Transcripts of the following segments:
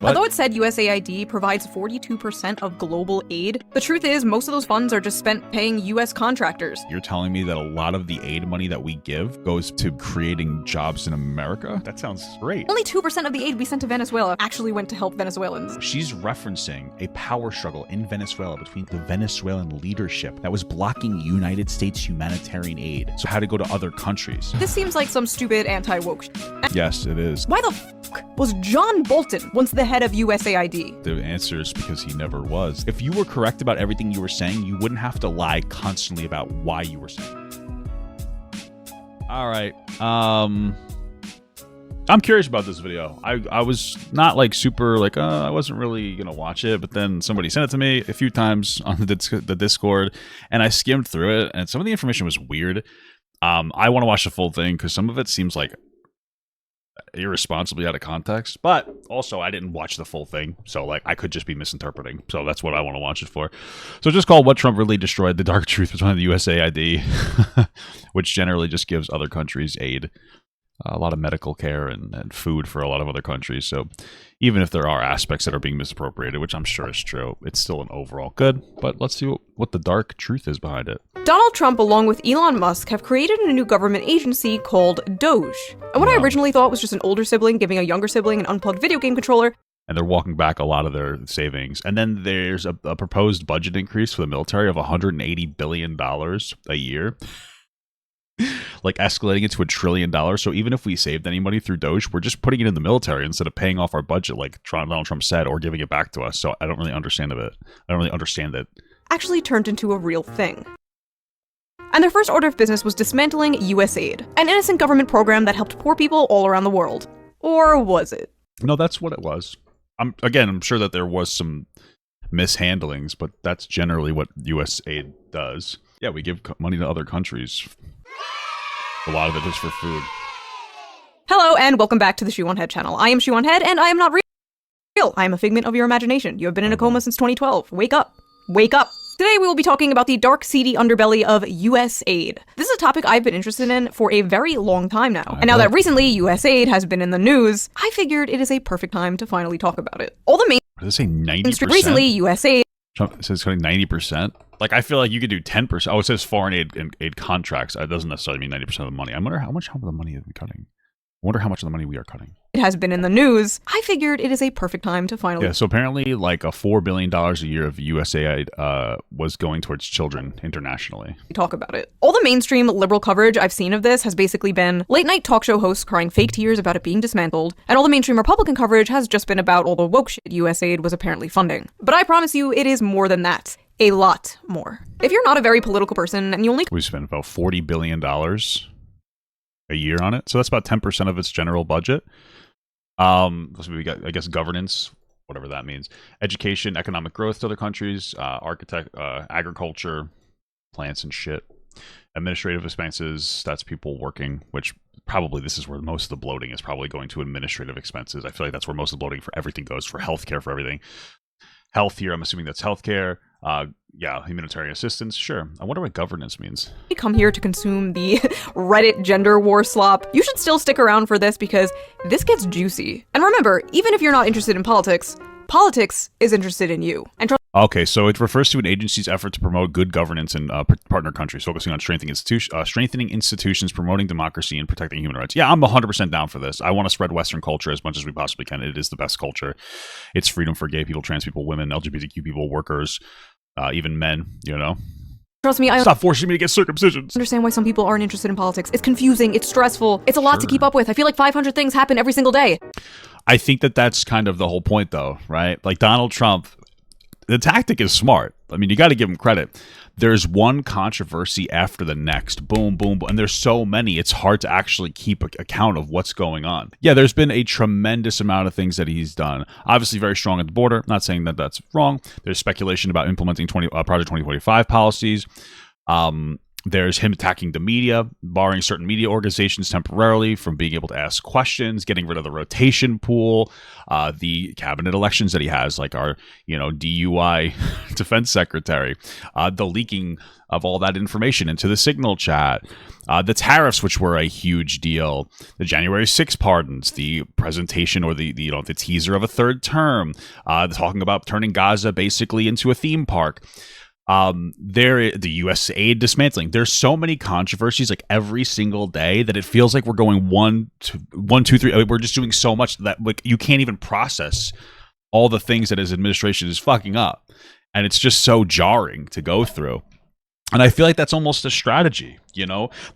What? Although it said USAID provides 42% of global aid, the truth is most of those funds are just spent paying US contractors. You're telling me that a lot of the aid money that we give goes to creating jobs in America? That sounds great. Only 2% of the aid we sent to Venezuela actually went to help Venezuelans. She's referencing a power struggle in Venezuela between the Venezuelan leadership that was blocking United States humanitarian aid, so how to go to other countries. This seems like some stupid anti-woke shit. Yes, it is. Why the f*** was John Bolton once the head of USAID? The answer is because he never was. If you were correct about everything you were saying, you wouldn't have to lie constantly about why you were saying it. All right. I'm curious about this video. I was not like super like, I wasn't really going to watch it, but then somebody sent it to me a few times on the Discord, and I skimmed through it, and some of the information was weird. I want to watch the full thing because some of it seems like irresponsibly out of context, but also I didn't watch the full thing, so like I could just be misinterpreting, so that's what I want to watch it for. So just called What Trump Really Destroyed: The Dark Truth Behind the USAID, which generally just gives other countries aid, a lot of medical care and food for a lot of other countries. So even if there are aspects that are being misappropriated, which I'm sure is true, it's still an overall good. But let's see what the dark truth is behind it. Donald Trump, along with Elon Musk, have created a new government agency called Doge. And what I originally thought was just an older sibling giving a younger sibling an unplugged video game controller. And they're walking back a lot of their savings. And then there's a proposed budget increase for the military of $180 billion a year. Like escalating it to $1 trillion. So even if we saved any money through Doge, we're just putting it in the military instead of paying off our budget like Donald Trump said, or giving it back to us. So I don't really understand it. I don't really understand it. Actually turned into a real thing. And their first order of business was dismantling USAID, an innocent government program that helped poor people all around the world. Or was it? No, that's what it was. I'm sure that there was some mishandlings, but that's generally what USAID does. Yeah, we give money to other countries. A lot of it is for food. Hello, and welcome back to the Shoe on Head channel. I am Shoe on Head, and I am not real. I am a figment of your imagination. You have been in a coma since 2012. Wake up. Wake up. Today we will be talking about the dark, seedy underbelly of USAID. This is a topic I've been interested in for a very long time now. And now that recently USAID has been in the news, I figured it is a perfect time to finally talk about it. All the main... Does it say 90%? Recently, USAID... Trump says cutting 90%? Like, I feel like you could do 10%. Oh, it says foreign aid contracts. That doesn't necessarily mean 90% of the money. I wonder how much of the money are we cutting? I wonder how much of the money we are cutting. It has been in the news. I figured it is a perfect time to finally... Yeah, so apparently like a $4 billion a year of USAID was going towards children internationally. Talk about it. All the mainstream liberal coverage I've seen of this has basically been late-night talk show hosts crying fake tears about it being dismantled, and all the mainstream Republican coverage has just been about all the woke shit USAID was apparently funding. But I promise you, it is more than that. A lot more. If you're not a very political person and you only... We spent about $40 billion a year on it. So that's about 10% of its general budget. So we got, I guess, governance, whatever that means, education, economic growth to other countries, agriculture, plants and shit, administrative expenses. That's people working, which probably this is where most of the bloating is probably going to administrative expenses. I feel like that's where most of the bloating for everything goes, for healthcare, for everything. Health here, I'm assuming that's healthcare. Yeah, humanitarian assistance, sure. I wonder what governance means. You come here to consume the Reddit gender war slop, you should still stick around for this because this gets juicy. And remember, even if you're not interested in politics, politics is interested in you. And okay, so it refers to an agency's effort to promote good governance in partner countries, focusing on strengthening institutions, promoting democracy, and protecting human rights. Yeah, I'm 100% down for this. I want to spread Western culture as much as we possibly can. It is the best culture. It's freedom for gay people, trans people, women, LGBTQ people, workers, even men, you know? Trust me, I stop forcing me to get circumcisions. Understand why some people aren't interested in politics. It's confusing, it's stressful, it's a lot to keep up with. I feel like 500 things happen every single day. I think that that's kind of the whole point, though, right? Like Donald Trump, the tactic is smart. I mean, you got to give him credit. There's one controversy after the next. Boom, boom, boom. And there's so many, it's hard to actually keep account of what's going on. Yeah, there's been a tremendous amount of things that he's done. Obviously very strong at the border. Not saying that that's wrong. There's speculation about implementing Project 2045 policies. There's him attacking the media, barring certain media organizations temporarily from being able to ask questions, getting rid of the rotation pool, the cabinet elections that he has, like our, DUI defense secretary, the leaking of all that information into the Signal chat, the tariffs, which were a huge deal, the January 6 pardons, the presentation or the teaser of a third term, talking about turning Gaza basically into a theme park. The U.S. aid dismantling. There's so many controversies like every single day that it feels like we're going one, two, three. We're just doing so much that like you can't even process all the things that his administration is fucking up, and it's just so jarring to go through. And I feel like that's almost a strategy.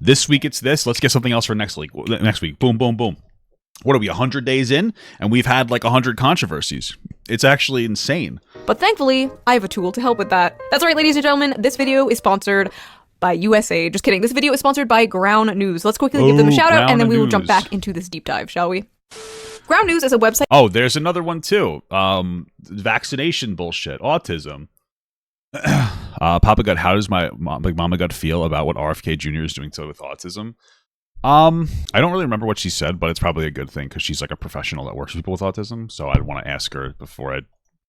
This week it's this. Let's get something else for next week. Next week, boom, boom, boom. What are we, 100 days in? And we've had like 100 controversies. It's actually insane. But thankfully, I have a tool to help with that. That's right, ladies and gentlemen, this video is sponsored by USA. Just kidding. This video is sponsored by Ground News. Let's quickly give them a shout out, and then we will jump back into this deep dive, shall we? Ground News is a website. Oh, there's another one too. Vaccination bullshit. Autism. Papa Gut, how does my Mama Gut feel about what RFK Jr. is doing with autism? I don't really remember what she said, but it's probably a good thing because she's like a professional that works with people with autism. So I'd want to ask her before I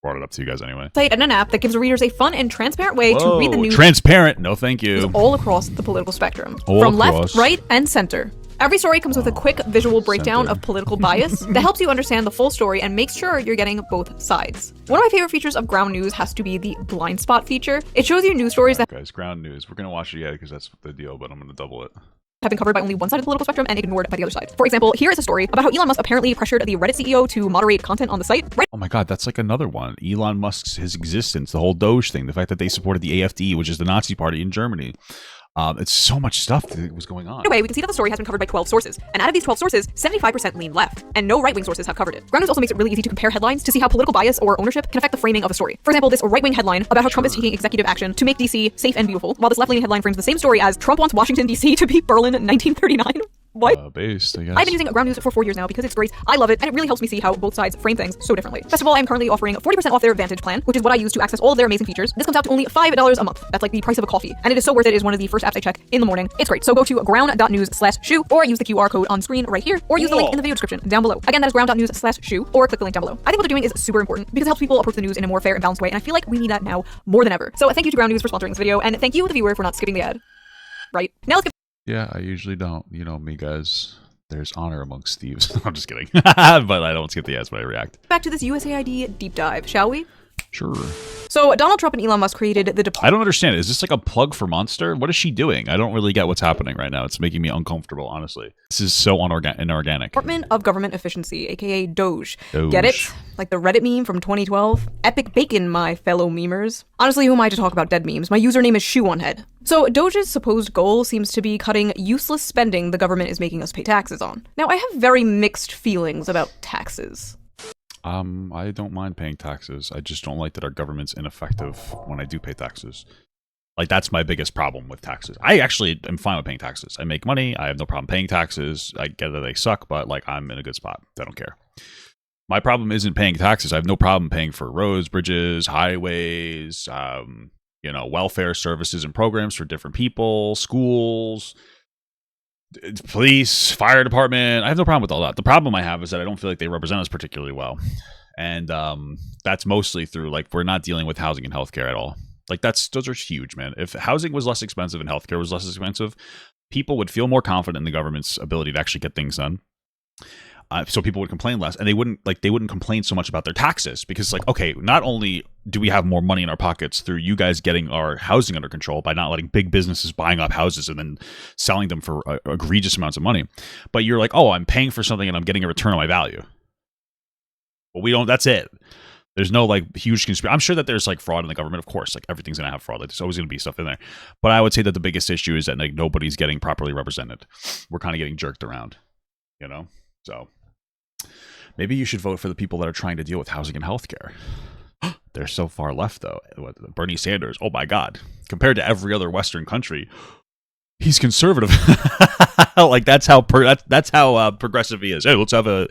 brought it up to you guys anyway. Site and an app that gives readers a fun and transparent way to read the news. Transparent? No, thank you. All across the political spectrum, from left, right, and center. Every story comes with a quick visual breakdown of political bias that helps you understand the full story and makes sure you're getting both sides. One of my favorite features of Ground News has to be the blind spot feature. It shows you news stories that guys, Ground News. We're gonna watch it yet because that's the deal, but I'm gonna double it. Have been covered by only one side of the political spectrum and ignored by the other side. For example, here is a story about how Elon Musk apparently pressured the Reddit CEO to moderate content on the site. Oh my god, that's like another one. Elon Musk's his existence, the whole Doge thing, the fact that they supported the AfD, which is the Nazi party in Germany. It's so much stuff that was going on. Anyway, we can see that the story has been covered by 12 sources, and out of these 12 sources, 75% lean left, and no right-wing sources have covered it. Ground News also makes it really easy to compare headlines to see how political bias or ownership can affect the framing of a story. For example, this right-wing headline about how Trump is taking executive action to make DC safe and beautiful, while this left-leaning headline frames the same story as Trump wants Washington, DC to beat Berlin in 1939. What? Based, I guess. I've been using Ground News for 4 years now because it's great. I love it, and it really helps me see how both sides frame things so differently. First of all, I'm currently offering 40% off their Vantage plan, which is what I use to access all of their amazing features. This comes out to only $5 a month. That's like the price of a coffee, and it is so worth it. It is one of the first apps I check in the morning. It's great. So go to ground.news/shoe, or use the QR code on screen right here, or use the link in the video description down below. Again, that is ground.news/shoe, or click the link down below. I think what they're doing is super important because it helps people approach the news in a more fair and balanced way, and I feel like we need that now more than ever. So thank you to Ground News for sponsoring this video, and thank you, the viewer, for not skipping the ad. Right. Now let's get... Yeah, I usually don't. You know me, guys. There's honor amongst thieves. I'm just kidding. But I don't skip the ads when I react. Back to this USAID deep dive, shall we? Sure. So Donald Trump and Elon Musk created the I don't understand. Is this like a plug for Monster? What is she doing? I don't really get what's happening right now. It's making me uncomfortable, honestly. This is so inorganic. Department of Government Efficiency, aka Doge. Get it? Like the Reddit meme from 2012? Epic bacon, my fellow memers. Honestly, who am I to talk about dead memes? My username is Shoe1Head. So Doge's supposed goal seems to be cutting useless spending the government is making us pay taxes on. Now, I have very mixed feelings about taxes. I don't mind paying taxes. I just don't like that our government's ineffective when I do pay taxes. Like, that's my biggest problem with taxes. I actually am fine with paying taxes. I make money. I have no problem paying taxes. I get that they suck, but, like, I'm in a good spot. I don't care. My problem isn't paying taxes. I have no problem paying for roads, bridges, highways, welfare services and programs for different people, schools, police, fire department. I have no problem with all that. The problem I have is that I don't feel like they represent us particularly well. And that's mostly through, like, we're not dealing with housing and healthcare at all. Like, those are huge, man. If housing was less expensive and healthcare was less expensive, people would feel more confident in the government's ability to actually get things done. So people would complain less, and they wouldn't complain so much about their taxes, because, like, okay, not only do we have more money in our pockets through you guys getting our housing under control by not letting big businesses buying up houses and then selling them for egregious amounts of money, but you're like, oh, I'm paying for something and I'm getting a return on my value. But we don't. That's it. There's no, like, huge conspiracy. I'm sure that there's, like, fraud in the government. Of course, like, everything's gonna have fraud. Like, there's always gonna be stuff in there. But I would say that the biggest issue is that, like, nobody's getting properly represented. We're kind of getting jerked around, So maybe you should vote for the people that are trying to deal with housing and healthcare. They're so far left, though. Bernie Sanders, oh my God. Compared to every other Western country, he's conservative. Like, that's how progressive he is. Hey, let's have a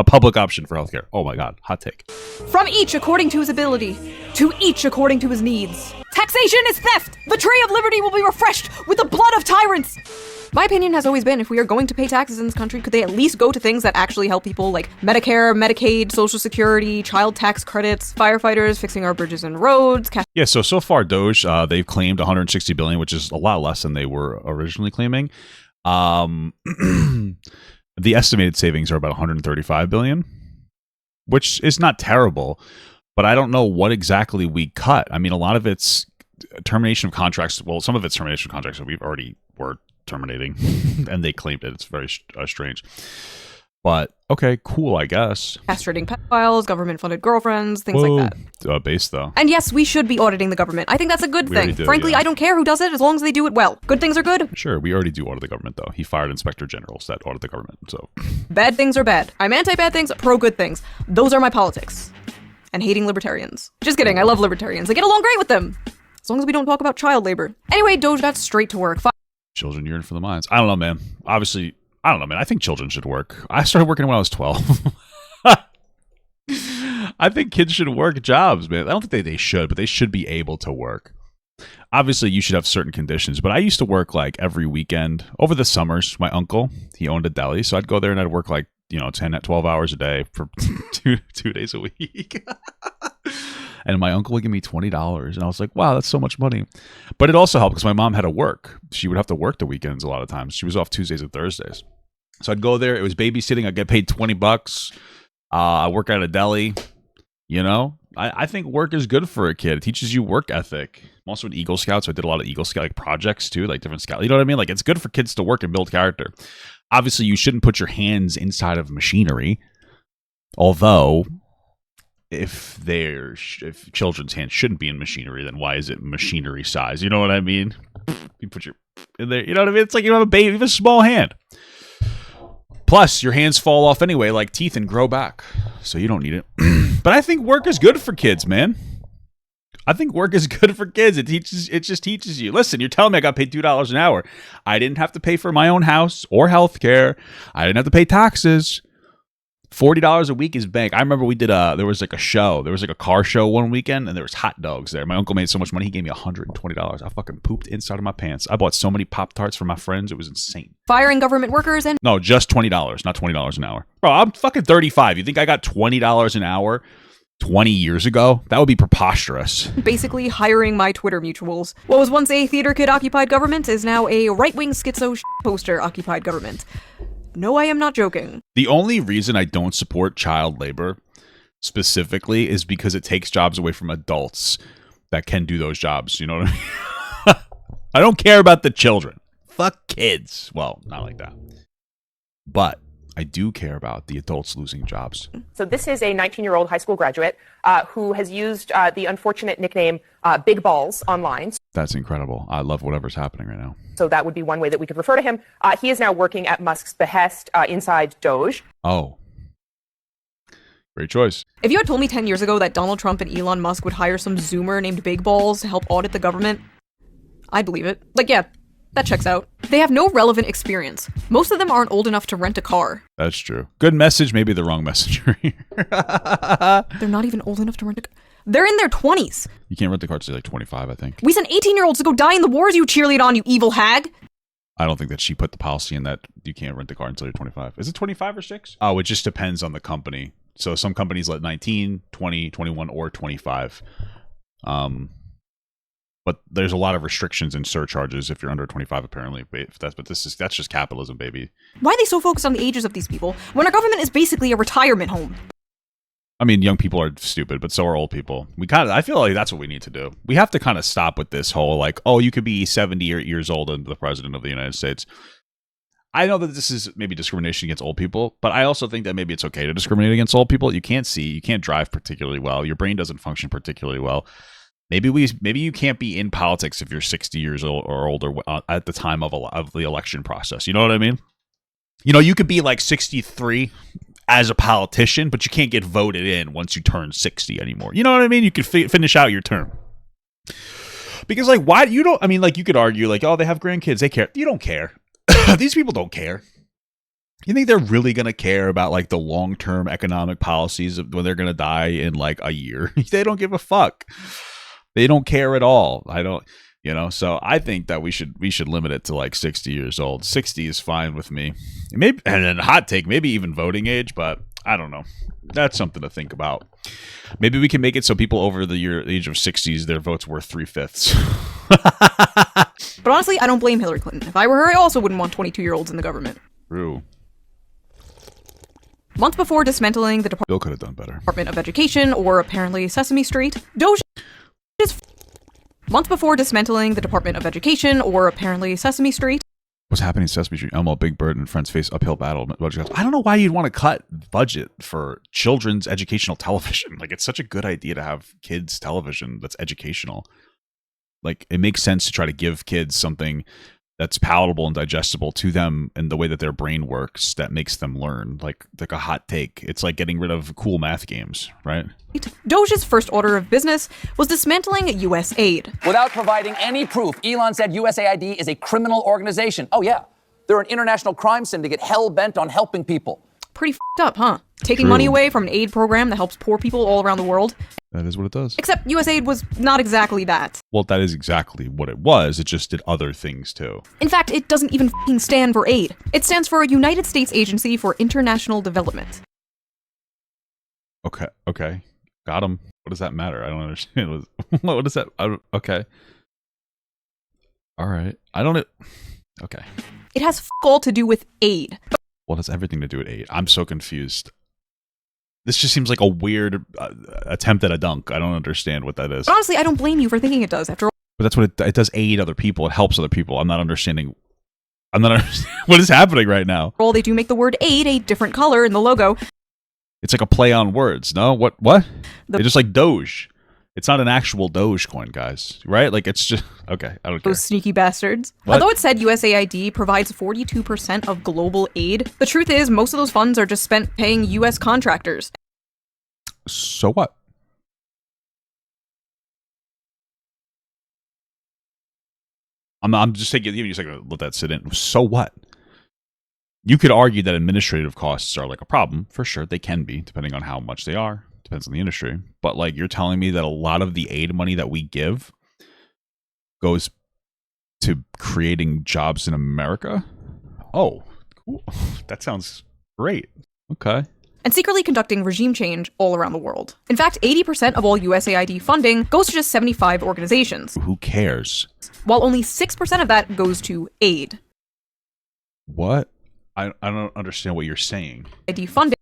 public option for healthcare. Oh my God, hot take. From each according to his ability, to each according to his needs. Taxation is theft! The tree of liberty will be refreshed with the blood of tyrants! My opinion has always been, if we are going to pay taxes in this country, could they at least go to things that actually help people, like Medicare, Medicaid, Social Security, child tax credits, firefighters, fixing our bridges and roads, Yeah, so far Doge, they've claimed 160 billion, which is a lot less than they were originally claiming. The estimated savings are about 135 billion, which is not terrible, but I don't know what exactly we cut. I mean, a lot of it's termination of contracts. Well, some of it's termination of contracts that we've already were terminating, and they claimed it. It's very strange. But, okay, cool, I guess. castrating pedophiles, government-funded girlfriends, things like that. Base, though. And yes, we should be auditing the government. I think that's a good We already thing. do, Frankly, yeah. I don't care who does it as long as they do it well. Good things are good, Sure, we already do audit the government, though. He fired inspector generals that audit the government, so... bad things are bad. I'm anti-bad things, pro-good things. Those are my politics. And hating libertarians. Just kidding, I love libertarians. I get along great with them. As long as we don't talk about child labor. Anyway, Doge got straight to work. Children yearn for the mines. I don't know, man. Obviously, I don't know, man. I think children should work. I started working when I was 12. I think kids should work jobs, man. I don't think they should, but they should be able to work. Obviously, you should have certain conditions, but I used to work like every weekend. Over the summers, my uncle, he owned a deli, so I'd go there and I'd work like, 10 to 12 hours a day for two days a week. And my uncle would give me $20, and I was like, wow, that's so much money. But it also helped because my mom had to work. She would have to work the weekends a lot of times. She was off Tuesdays and Thursdays. So I'd go there. It was babysitting. I'd get paid $20. I work at a deli. I think work is good for a kid. It teaches you work ethic. I'm also an Eagle Scout, so I did a lot of Eagle Scout projects too, like different scouts. You know what I mean? Like, it's good for kids to work and build character. Obviously, you shouldn't put your hands inside of machinery. Although, if children's hands shouldn't be in machinery, then why is it machinery size? You know what I mean? You put your in there. You know what I mean? It's like you have a baby, you have a small hand. Plus, your hands fall off anyway, like teeth, and grow back. So you don't need it. But I think work is good for kids, man. I think work is good for kids. It just teaches you. Listen, you're telling me I got paid $2 an hour. I didn't have to pay for my own house or health care. I didn't have to pay taxes. $40 a week is bank. I remember we did there was like a show. There was like a car show one weekend, and there was hot dogs there. My uncle made so much money, he gave me $120. I fucking pooped inside of my pants. I bought so many Pop-Tarts for my friends. It was insane. Firing government workers and No, just $20, not $20 an hour. Bro, I'm fucking 35. You think I got $20 an hour 20 years ago? That would be preposterous. basically hiring my Twitter mutuals. What was once a theater kid-occupied government is now a right-wing schizo poster-occupied government. No, I am not joking. The only reason I don't support child labor specifically is because it takes jobs away from adults that can do those jobs. You know what I mean? I don't care about the children. Fuck kids. Well, not like that. But I do care about the adults losing jobs. So this is a 19-year-old high school graduate who has used the unfortunate nickname Big Balls online. That's incredible. I love whatever's happening right now. So that would be one way that we could refer to him. He is now working at Musk's behest inside Doge. Oh. Great choice. If you had told me 10 years ago that Donald Trump and Elon Musk would hire some Zoomer named Big Balls to help audit the government, I'd believe it. Like, yeah, that checks out. They have no relevant experience. Most of them aren't old enough to rent a car. That's true. Good message, maybe the wrong messenger here. They're not even old enough to rent a car. They're in their 20s. You can't rent the car till like 25, I think. We sent 18-year-olds to go die in the wars you cheerlead on, you evil hag. I don't think that she put the policy in that you can't rent the car until you're 25. Is it 25 or 6? Oh, it just depends on the company. So some companies let 19, 20, 21, or 25. But there's a lot of restrictions and surcharges if you're under 25, apparently. That's just capitalism, baby. Why are they so focused on the ages of these people when our government is basically a retirement home? I mean, young people are stupid, but so are old people. I feel like that's what we need to do. We have to kind of stop with this whole like, oh, you could be 70 years old and the president of the United States. I know that this is maybe discrimination against old people, but I also think that maybe it's okay to discriminate against old people. You can't see, you can't drive particularly well. Your brain doesn't function particularly well. Maybe you can't be in politics if you're 60 years old or older at the time of the election process. You know what I mean? You know, you could be like 63 as a politician, but you can't get voted in once you turn 60 anymore. You know what I mean? You could finish out your term. Because like, why you don't? I mean, like you could argue like, oh, they have grandkids, they care. You don't care. These people don't care. You think they're really going to care about like the long-term economic policies of when they're going to die in like a year? They don't give a fuck. They don't care at all. I don't, so I think that we should limit it to like 60 years old. 60 is fine with me. Maybe, and then hot take, maybe even voting age, but I don't know. That's something to think about. Maybe we can make it so people over the age of 60s, their vote's worth 3/5. But honestly, I don't blame Hillary Clinton. If I were her, I also wouldn't want 22-year-olds in the government. True. Months before dismantling the Bill could have done better. Department of Education, or apparently Sesame Street, Months before dismantling the Department of Education, or apparently Sesame Street. What's happening in Sesame Street? Elmo, Big Bird, and Friends face uphill battle. I don't know why you'd want to cut budget for children's educational television. Like, it's such a good idea to have kids' television that's educational. Like, it makes sense to try to give kids something that's palatable and digestible to them in the way that their brain works that makes them learn. Like a hot take. It's like getting rid of cool math games, right? Doge's first order of business was dismantling USAID. Without providing any proof, Elon said USAID is a criminal organization. Oh yeah, they're an international crime syndicate hell-bent on helping people. Pretty f***ed up, huh? Taking True. money away from an aid program that helps poor people all around the world. That is what it does. Except USAID was not exactly that. Well, that is exactly what it was. It just did other things too. In fact, it doesn't even f***ing stand for aid. It stands for United States Agency for International Development. Okay. Got him. What does that matter? I don't understand. What is that? Okay. All right. Okay. It has f*** all to do with aid. Well, it has everything to do with aid. I'm so confused. This just seems like a weird attempt at a dunk. I don't understand what that is. But honestly, I don't blame you for thinking it does. After all, But that's what it does. Aid other people. It helps other people. I'm not understanding what is happening right now. they do make the word aid a different color in the logo. It's like a play on words. No, what? It's just like Doge. It's not an actual Dogecoin, guys. Right? Like, it's just okay. I don't care. Those sneaky bastards. What? Although it said USAID provides 42% of global aid, the truth is most of those funds are just spent paying US contractors. So what? I'm just taking you a second to let that sit in. So what? You could argue that administrative costs are like a problem. For sure, they can be, depending on how much they are. Depends on the industry. But like, you're telling me that a lot of the aid money that we give goes to creating jobs in America? Oh, cool. That sounds great. Okay. And secretly conducting regime change all around the world. In fact, 80% of all USAID funding goes to just 75 organizations, Who cares? while only 6% of that goes to aid. What? I don't understand what you're saying. ID funding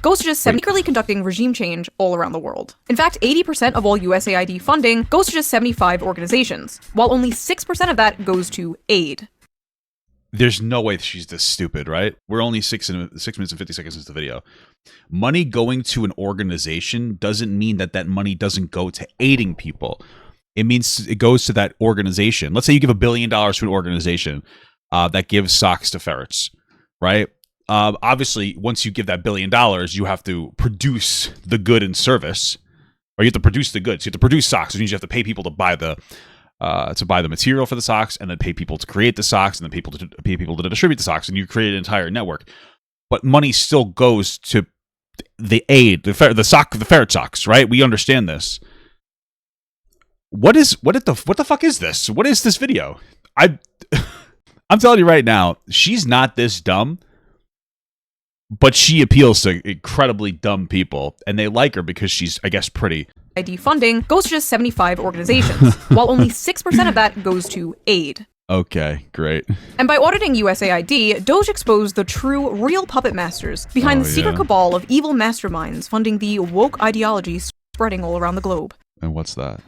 goes to just secretly conducting regime change all around the world. In fact, 80% of all USAID funding goes to just 75 organizations, while only 6% of that goes to aid. There's no way she's this stupid, right? We're only 6 minutes and 50 seconds into the video. Money going to an organization doesn't mean that money doesn't go to aiding people. It means it goes to that organization. Let's say you give $1 billion to an organization that gives socks to ferrets, right? Obviously, once you give that $1 billion, you have to produce the good and service, or you have to produce the goods. You have to produce socks, which means you have to pay people to buy the material for the socks, and then pay people to create the socks, and then pay people to distribute the socks, and you create an entire network. But money still goes to the aid, the ferret socks, right? We understand this. What the fuck is this? What is this video? I'm telling you right now, she's not this dumb, but she appeals to incredibly dumb people, and they like her because she's, I guess, pretty. ID funding goes to just 75 organizations, while only 6% of that goes to aid. Okay, great. And by auditing USAID, Doge exposed the true, real puppet masters behind the secret cabal of evil masterminds funding the woke ideology spreading all around the globe. And what's that?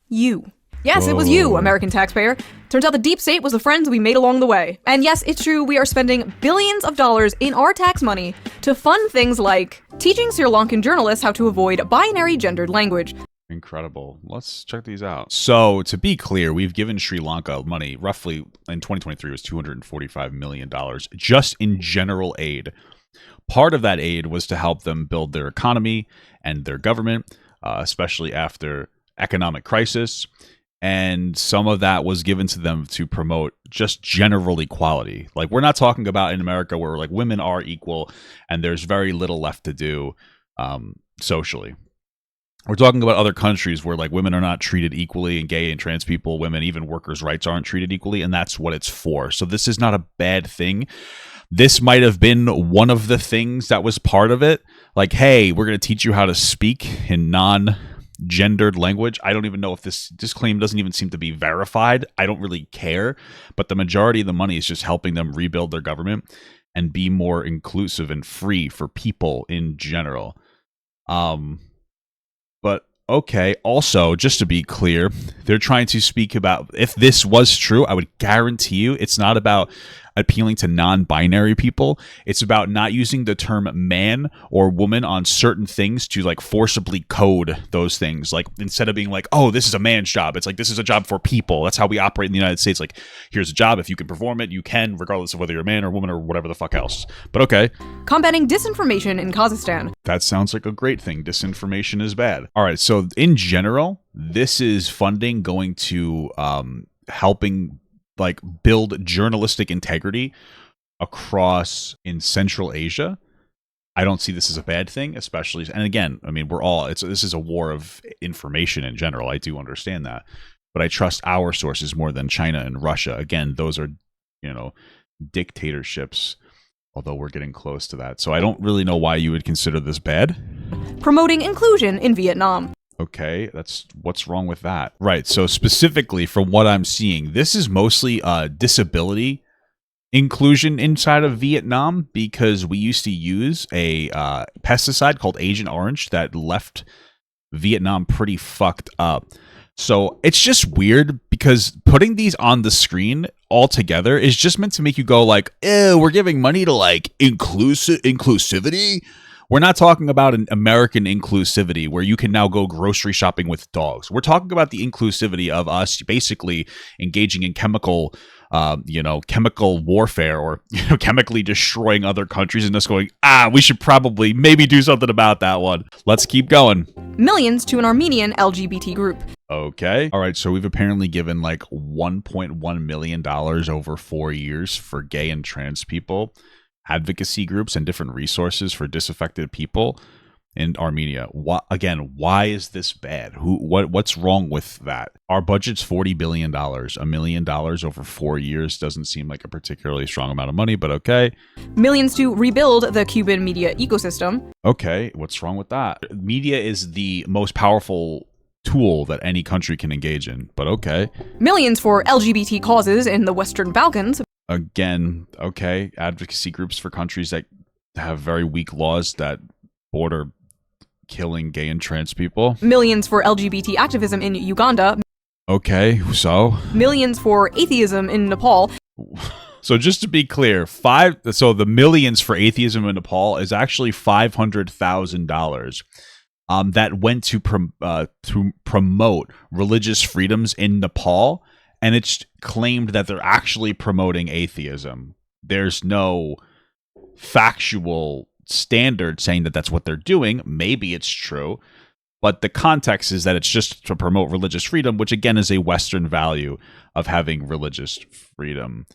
You. Yes, It was you, American taxpayer. Turns out the deep state was the friends we made along the way. And yes, it's true, we are spending billions of dollars in our tax money to fund things like teaching Sri Lankan journalists how to avoid binary gendered language. Incredible. Let's check these out. So, to be clear, we've given Sri Lanka money, roughly in 2023 was $245 million, just in general aid. Part of that aid was to help them build their economy and their government, especially after economic crisis. And some of that was given to them to promote just general equality. Like, we're not talking about in America where like women are equal and there's very little left to do socially. We're talking about other countries where like women are not treated equally, and gay and trans people, women, even workers' rights aren't treated equally, and that's what it's for. So this is not a bad thing. This might have been one of the things that was part of it. Like, hey, we're going to teach you how to speak in non-gendered language. I don't even know if this claim doesn't even seem to be verified. I don't really care. But the majority of the money is just helping them rebuild their government and be more inclusive and free for people in general. But okay, also, just to be clear, they're trying to speak about, if this was true, I would guarantee you it's not about appealing to non-binary people. It's about not using the term man or woman on certain things to like forcibly code those things. Like instead of being like, oh, this is a man's job, it's like, this is a job for people. That's how we operate in the United States. Like, here's a job. If you can perform it, you can, regardless of whether you're a man or woman or whatever the fuck else. But okay. Combating disinformation in Kazakhstan. That sounds like a great thing. Disinformation is bad. All right. So in general, this is funding going to helping like build journalistic integrity across in Central Asia. I don't see this as a bad thing, especially, and again, I mean, this is a war of information in general. I do understand that, but I trust our sources more than China and Russia. Again, those are, dictatorships, although we're getting close to that. So I don't really know why you would consider this bad. Promoting inclusion in Vietnam. Okay, what's wrong with that? Right, so specifically from what I'm seeing, this is mostly disability inclusion inside of Vietnam, because we used to use a pesticide called Agent Orange that left Vietnam pretty fucked up. So it's just weird because putting these on the screen all together is just meant to make you go like, ew, we're giving money to like inclusivity. We're not talking about an American inclusivity where you can now go grocery shopping with dogs. We're talking about the inclusivity of us basically engaging in chemical warfare or chemically destroying other countries and just going, we should probably maybe do something about that one. Let's keep going. Millions to an Armenian LGBT group. Okay. All right. So we've apparently given like $1.1 million over 4 years for gay and trans people, advocacy groups, and different resources for disaffected people in Armenia. Why is this bad? What's wrong with that? Our budget's $40 billion. $1 million over 4 years doesn't seem like a particularly strong amount of money, but okay. Millions to rebuild the Cuban media ecosystem. Okay, what's wrong with that? Media is the most powerful tool that any country can engage in, but okay. Millions for LGBT causes in the Western Balkans. Again, okay. Advocacy groups for countries that have very weak laws that border killing gay and trans people. Millions for LGBT activism in Uganda. Okay, so? Millions for atheism in Nepal. So just to be clear, the millions for atheism in Nepal is actually $500,000 that went to promote religious freedoms in Nepal, and it's claimed that they're actually promoting atheism. There's no factual standard saying that that's what they're doing. Maybe it's true, but the context is that it's just to promote religious freedom, which again is a Western value of having religious freedom.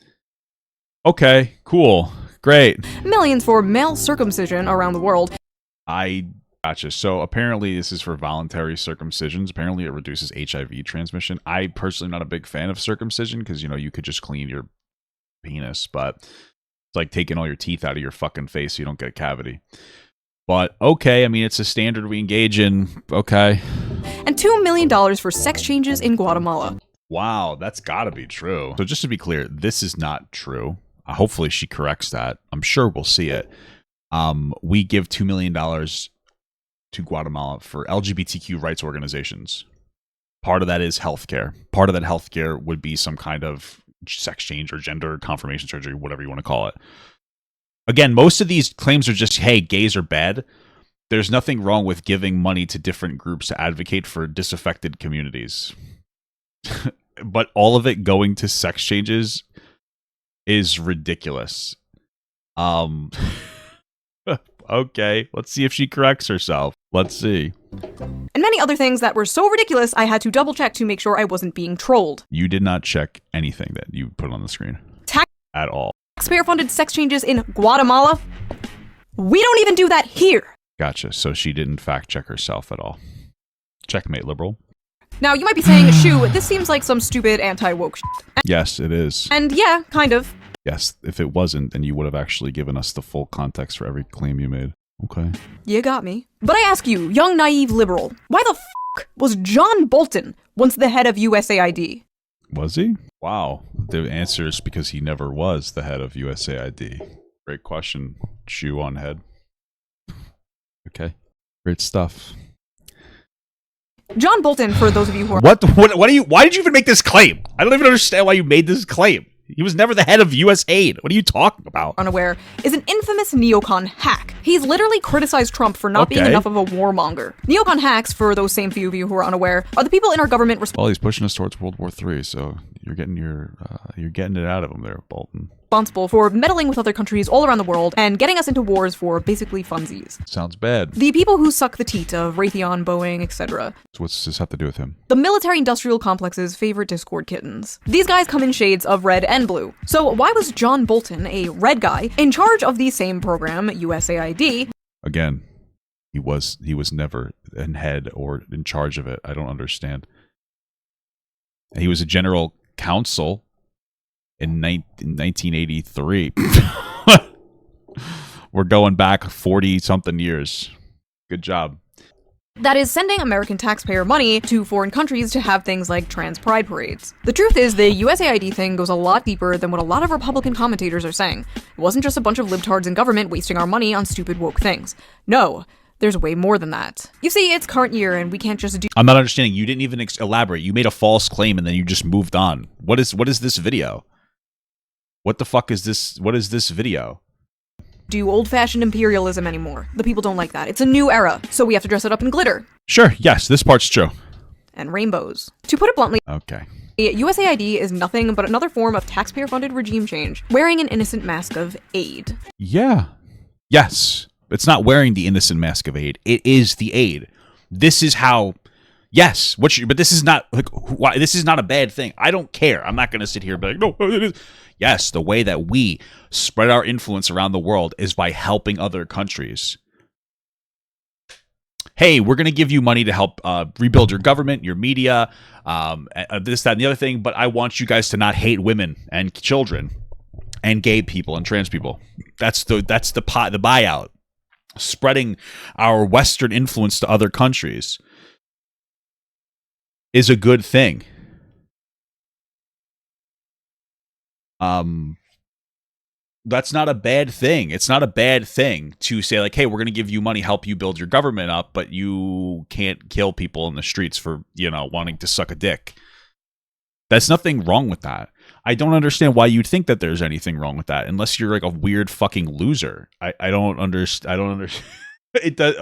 Okay, cool, great. Millions for male circumcision around the world. I gotcha. So apparently this is for voluntary circumcisions. Apparently it reduces HIV transmission. I personally am not a big fan of circumcision because, you could just clean your penis, but it's like taking all your teeth out of your fucking face so you don't get a cavity. But okay, I mean, it's a standard we engage in. Okay. And $2 million for sex changes in Guatemala. Wow, that's gotta be true. So just to be clear, this is not true. Hopefully she corrects that. I'm sure we'll see it. We give $2 million to Guatemala for LGBTQ rights organizations. Part of that is healthcare. Part of that healthcare would be some kind of sex change or gender confirmation surgery, whatever you want to call it. Again, most of these claims are just, hey, gays are bad. There's nothing wrong with giving money to different groups to advocate for disaffected communities. But all of it going to sex changes is ridiculous. Okay, let's see if she corrects herself. Let's see. And many other things that were so ridiculous I had to double check to make sure I wasn't being trolled. You did not check anything that you put on the screen. At all. Taxpayer-funded sex changes in Guatemala? We don't even do that here. Gotcha. So she didn't fact check herself at all. Checkmate, liberal. Now, you might be saying, Shu, this seems like some stupid anti-woke shit. Yes, it is. And yeah, kind of. Yes, if it wasn't, then you would have actually given us the full context for every claim you made. Okay. You got me. But I ask you, young naive liberal, why the f*** was John Bolton once the head of USAID? Was he? Wow. The answer is because he never was the head of USAID. Great question. Shoe on head. Okay. Great stuff. John Bolton, for those of you who are What do you, why did you even make this claim? I don't even understand why you made this claim. He was never the head of USAID. What are you talking about? unaware, is an infamous neocon hack. He's literally criticized Trump for not being Okay. enough of a warmonger. Neocon hacks, for those same few of you who are unaware, are the people in our government Well, he's pushing us towards World War III, so you're getting it out of him there, Bolton. responsible for meddling with other countries all around the world and getting us into wars for basically funsies. Sounds bad. The people who suck the teat of Raytheon, Boeing, etc. So what's this have to do with him? The military-industrial complex's favorite Discord kittens. These guys come in shades of red and blue. So why was John Bolton, a red guy, in charge of the same program, USAID? Again, he was never in head or in charge of it. I don't understand. He was a general counsel in 1983. We're going back 40-something years. Good job. That is sending American taxpayer money to foreign countries to have things like trans pride parades. The truth is, the USAID thing goes a lot deeper than what a lot of Republican commentators are saying. It wasn't just a bunch of libtards in government wasting our money on stupid woke things. No, there's way more than that. You see, it's current year and we can't just do I'm not understanding. You didn't even elaborate. You made a false claim and then you just moved on. What is this video? What the fuck is this? What is this video? old-fashioned imperialism anymore. The people don't like that. It's a new era, so we have to dress it up in glitter Sure, yes, this part's true. and rainbows. To put it bluntly, Okay. USAID is nothing but another form of taxpayer-funded regime change, wearing an innocent mask of aid. Yeah. Yes. It's not wearing the innocent mask of aid. It is the aid. This is how. Yes. But this is not like why. This is not a bad thing. I don't care. I'm not going to sit here and be like, no, it is. Yes, the way that we spread our influence around the world is by helping other countries. Hey, we're going to give you money to help rebuild your government, your media, this, that, and the other thing. But I want you guys to not hate women and children and gay people and trans people. That's the buyout. Spreading our Western influence to other countries is a good thing. That's not a bad thing. It's not a bad thing to say like, hey, we're going to give you money, help you build your government up, but you can't kill people in the streets for, wanting to suck a dick. There's nothing wrong with that. I don't understand why you'd think that there's anything wrong with that, unless you're like a weird fucking loser. I don't understand. I don't understand.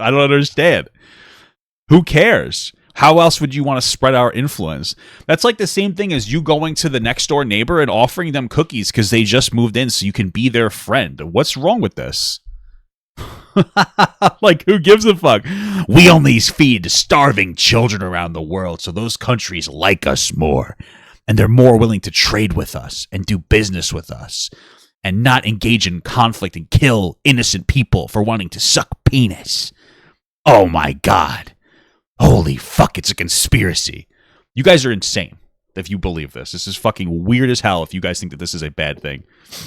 I don't understand. Who cares? How else would you want to spread our influence? That's like the same thing as you going to the next door neighbor and offering them cookies because they just moved in so you can be their friend. What's wrong with this? Like, who gives a fuck? We only feed starving children around the world so those countries like us more. And they're more willing to trade with us and do business with us and not engage in conflict and kill innocent people for wanting to suck penis. Oh my God. Holy fuck, it's a conspiracy. You guys are insane if you believe this. This is fucking weird as hell if you guys think that this is a bad thing.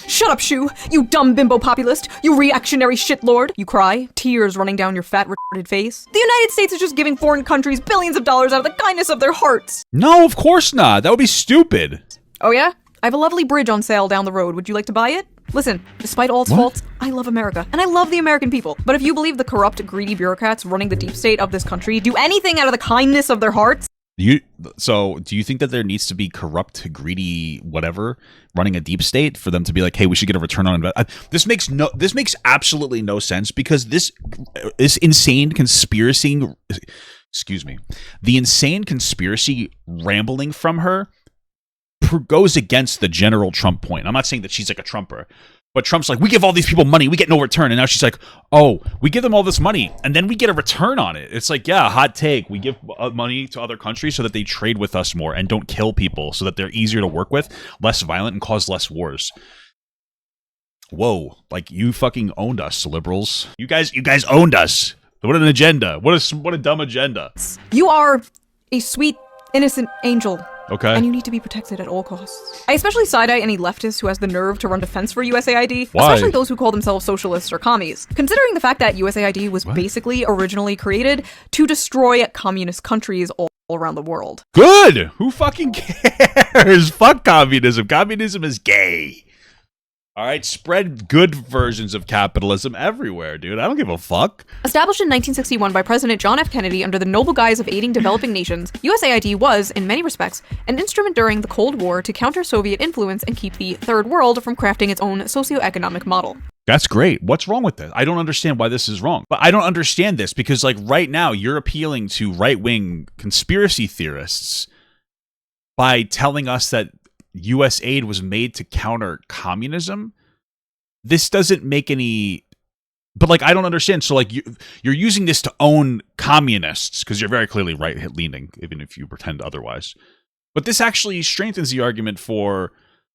Shut up, Shu! You dumb bimbo populist! You reactionary shitlord! You cry, tears running down your fat, retarded face. The United States is just giving foreign countries billions of dollars out of the kindness of their hearts! No, of course not. That would be stupid. Oh yeah? I have a lovely bridge on sale down the road. Would you like to buy it? Listen, despite all its faults, I love America, and I love the American people. But if you believe the corrupt, greedy bureaucrats running the deep state of this country do anything out of the kindness of their hearts, Do you think that there needs to be corrupt, greedy, whatever, running a deep state for them to be like, hey, we should get a return on investment? This makes absolutely no sense because this insane conspiracy, the insane conspiracy rambling from her goes against the general Trump point. I'm not saying that she's like a Trumper, but Trump's like, we give all these people money, we get no return. And now she's like, oh, we give them all this money and then we get a return on it. It's like, yeah, hot take. We give money to other countries so that they trade with us more and don't kill people so that they're easier to work with, less violent, and cause less wars. Whoa, like you fucking owned us, liberals. You guys owned us. What an agenda. What a dumb agenda. You are a sweet, innocent angel. Okay. And you need to be protected at all costs. I especially side-eye any leftist who has the nerve to run defense for USAID, Why? especially those who call themselves socialists or commies. Considering the fact that USAID was basically originally created to destroy communist countries all around the world. Good. Who fucking cares? Fuck communism. Communism is gay. All right, spread good versions of capitalism everywhere, dude. I don't give a fuck. Established in 1961 by President John F. Kennedy under the noble guise of aiding developing nations, USAID was, in many respects, an instrument during the Cold War to counter Soviet influence and keep the Third World from crafting its own socioeconomic model. That's great. What's wrong with this? I don't understand why this is wrong. But I don't understand this because, like, right now you're appealing to right-wing conspiracy theorists by telling us that U.S. aid was made to counter communism. This doesn't make any... But, like, I don't understand. So, like, you're using this to own communists because you're very clearly right-leaning, even if you pretend otherwise. But this actually strengthens the argument for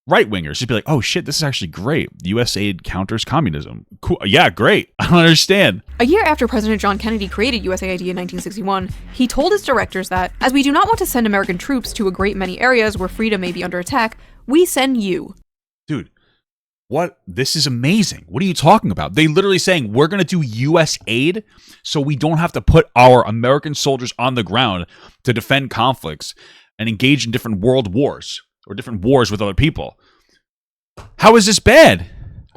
right-wingers. You'd be like, oh, shit, this is actually great. U.S. aid counters communism. Cool. Yeah, great. I don't understand. A year after President John Kennedy created USAID in 1961, he told his directors that, as we do not want to send American troops to a great many areas where freedom may be under attack, we send you. Dude, what? This is amazing. What are you talking about? They literally saying, we're going to do U.S. aid so we don't have to put our American soldiers on the ground to defend conflicts and engage in different world wars or different wars with other people. How is this bad?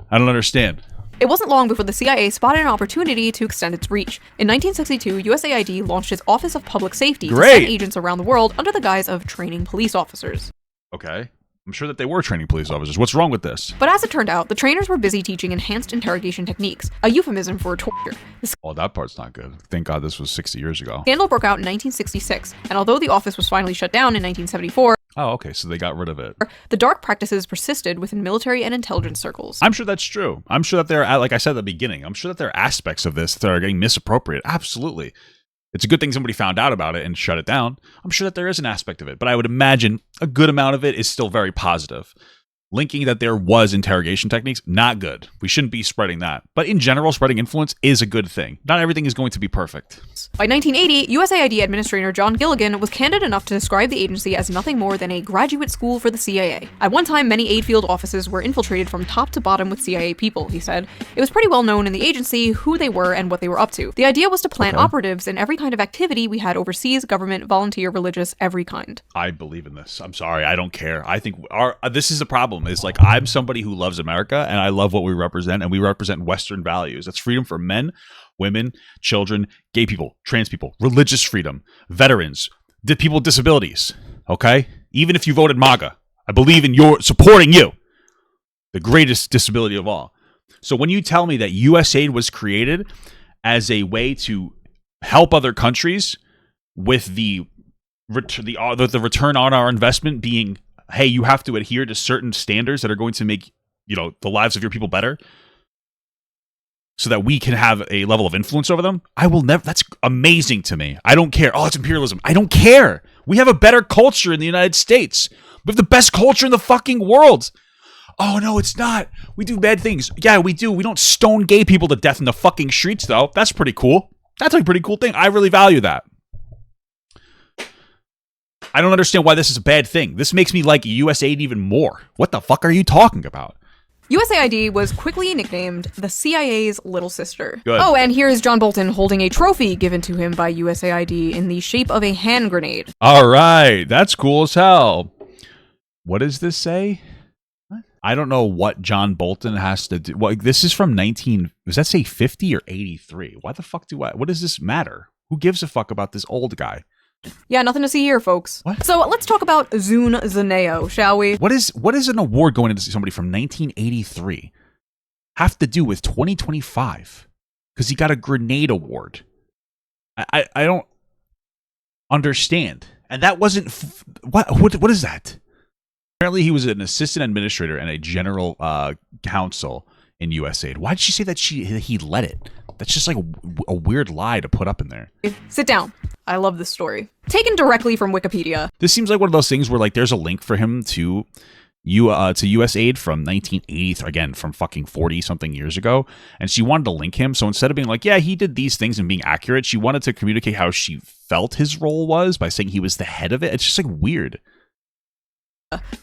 I don't understand. It wasn't long before the CIA spotted an opportunity to extend its reach. In 1962, USAID launched its Office of Public Safety to send agents around the world under the guise of training police officers. Okay. I'm sure that they were training police officers. What's wrong with this? But as it turned out, the trainers were busy teaching enhanced interrogation techniques, a euphemism for torture. The Oh, that part's not good. Thank God this was 60 years ago. scandal broke out in 1966, and although the office was finally shut down in 1974, Oh, okay. So they got rid of it. the dark practices persisted within military and intelligence circles. I'm sure that's true. I'm sure that there are, like I said at the beginning, I'm sure that there are aspects of this that are getting misappropriated. Absolutely. It's a good thing somebody found out about it and shut it down. I'm sure that there is an aspect of it, but I would imagine a good amount of it is still very positive. Linking that there was interrogation techniques, not good. We shouldn't be spreading that. But in general, spreading influence is a good thing. Not everything is going to be perfect. By 1980, USAID Administrator John Gilligan was candid enough to describe the agency as nothing more than a graduate school for the CIA. At one time, many aid field offices were infiltrated from top to bottom with CIA people, he said. It was pretty well known in the agency who they were and what they were up to. The idea was to plant operatives in every kind of activity we had overseas, government, volunteer, religious, every kind. I believe in this. I'm sorry. I don't care. I think this is the problem. Is like I'm somebody who loves America and I love what we represent, and we represent Western values. That's freedom for men, women, children, gay people, trans people, religious freedom, veterans, people with disabilities. Okay? Even if you voted MAGA, I believe in your supporting you. The greatest disability of all. So when you tell me that USAID was created as a way to help other countries with the return on our investment being, hey, you have to adhere to certain standards that are going to make, the lives of your people better so that we can have a level of influence over them, I will never. That's amazing to me. I don't care. Oh, it's imperialism. I don't care. We have a better culture in the United States. We have the best culture in the fucking world. Oh, no, it's not. We do bad things. Yeah, we do. We don't stone gay people to death in the fucking streets, though. That's pretty cool. That's a pretty cool thing. I really value that. I don't understand why this is a bad thing. This makes me like USAID even more. What the fuck are you talking about? USAID was quickly nicknamed the CIA's little sister. Good. Oh, and here's John Bolton holding a trophy given to him by USAID in the shape of a hand grenade. All right. That's cool as hell. What does this say? What? I don't know what John Bolton has to do. Well, this is from does that say 50 or 83? Why the fuck what does this matter? Who gives a fuck about this old guy? Yeah, nothing to see here, folks. What? So let's talk about Zun Zaneo, shall we? What is an award going to somebody from 1983 have to do with 2025? Because he got a grenade award. I don't understand. And that wasn't what is that? Apparently, he was an assistant administrator and a general counsel in USAID. Why did she say that he led it? That's just like a weird lie to put up in there. Sit down. I love this story. Taken directly from Wikipedia. This seems like one of those things where like there's a link for him to to U.S. aid from 1980, again, from fucking 40-something years ago. And she wanted to link him. So instead of being like, yeah, he did these things and being accurate, she wanted to communicate how she felt his role was by saying he was the head of it. It's just like weird.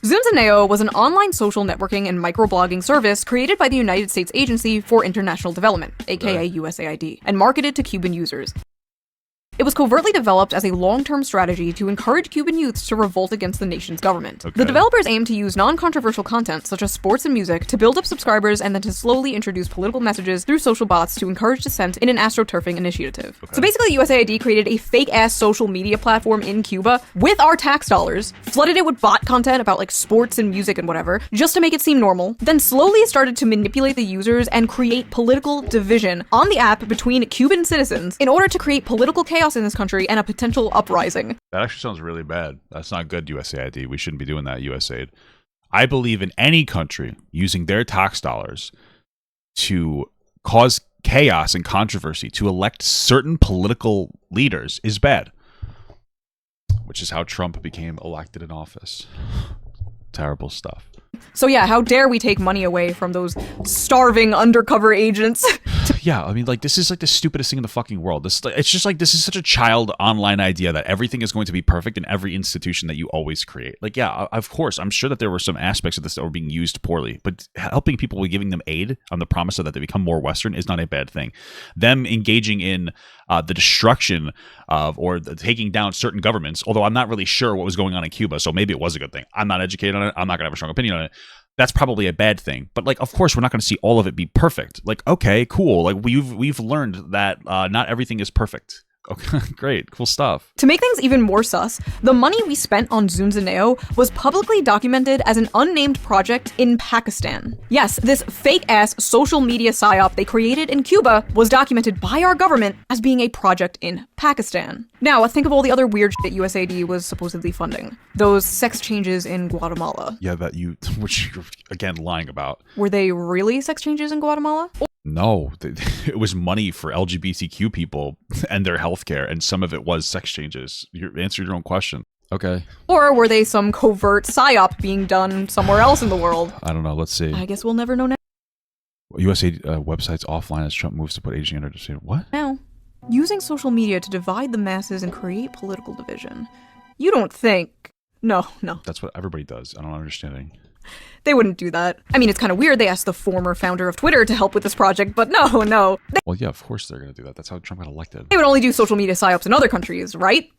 Zunzaneo was an online social networking and microblogging service created by the United States Agency for International Development, aka USAID, and marketed to Cuban users. It was covertly developed as a long-term strategy to encourage Cuban youths to revolt against the nation's government. Okay. The developers aimed to use non-controversial content, such as sports and music, to build up subscribers and then to slowly introduce political messages through social bots to encourage dissent in an astroturfing initiative. Okay. So basically, USAID created a fake-ass social media platform in Cuba with our tax dollars, flooded it with bot content about like sports and music and whatever, just to make it seem normal, then slowly started to manipulate the users and create political division on the app between Cuban citizens in order to create political chaos in this country and a potential uprising. That actually sounds really bad. That's not good, USAID. We shouldn't be doing that, USAID. I believe in any country using their tax dollars to cause chaos and controversy to elect certain political leaders is bad. Which is how Trump became elected in office. Terrible stuff. So yeah, how dare we take money away from those starving undercover agents? Yeah, I mean, like, this is like the stupidest thing in the fucking world. It's just like, this is such a child online idea that everything is going to be perfect in every institution that you always create. Like, yeah, of course, I'm sure that there were some aspects of this that were being used poorly, but helping people with giving them aid on the promise of that they become more Western is not a bad thing. Them engaging in the destruction of or the taking down certain governments, although I'm not really sure what was going on in Cuba, so maybe it was a good thing. I'm not educated on it. I'm not going to have a strong opinion on it. That's probably a bad thing. But like, of course, we're not going to see all of it be perfect. Like, okay, cool. Like we've learned that not everything is perfect. Okay, great, cool stuff. To make things even more sus, the money we spent on Zunzaneo was publicly documented as an unnamed project in Pakistan. Yes, this fake-ass social media psyop they created in Cuba was documented by our government as being a project in Pakistan. Now, think of all the other weird shit USAID was supposedly funding. Those sex changes in Guatemala. Yeah, which you're, again, lying about. Were they really sex changes in Guatemala? No, it was money for LGBTQ people and their healthcare, and some of it was sex changes. You answered your own question. Okay. Or were they some covert psyop being done somewhere else in the world? I don't know. Let's see. I guess we'll never know USAID websites offline as Trump moves to put aging under decision. What? now. Using social media to divide the masses and create political division. You don't think... No. That's what everybody does. I don't understand. They wouldn't do that. I mean, it's kind of weird they asked the former founder of Twitter to help with this project, but no. Well, yeah, of course they're going to do that. That's how Trump got elected. They would only do social media psyops in other countries, right?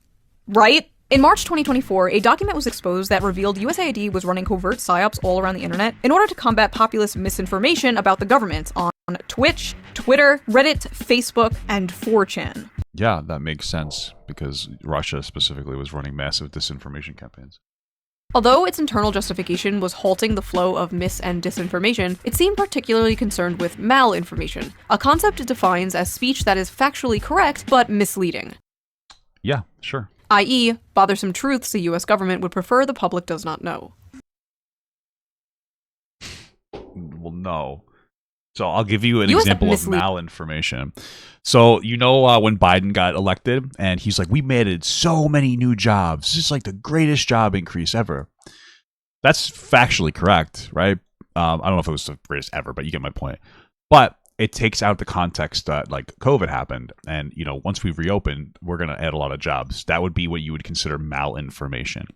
Right? In March 2024, a document was exposed that revealed USAID was running covert psyops all around the internet in order to combat populist misinformation about the government on Twitch, Twitter, Reddit, Facebook, and 4chan. Yeah, that makes sense because Russia specifically was running massive disinformation campaigns. Although its internal justification was halting the flow of mis- and disinformation, it seemed particularly concerned with malinformation, a concept it defines as speech that is factually correct but misleading. Yeah, sure. I.e., bothersome truths the US government would prefer the public does not know. Well, no. So I'll give you an US example of malinformation. So, when Biden got elected and he's like, we made so many new jobs. This is like the greatest job increase ever. That's factually correct, right? I don't know if it was the greatest ever, but you get my point. But it takes out the context that like COVID happened. And, once we reopen, we're going to add a lot of jobs. That would be what you would consider malinformation,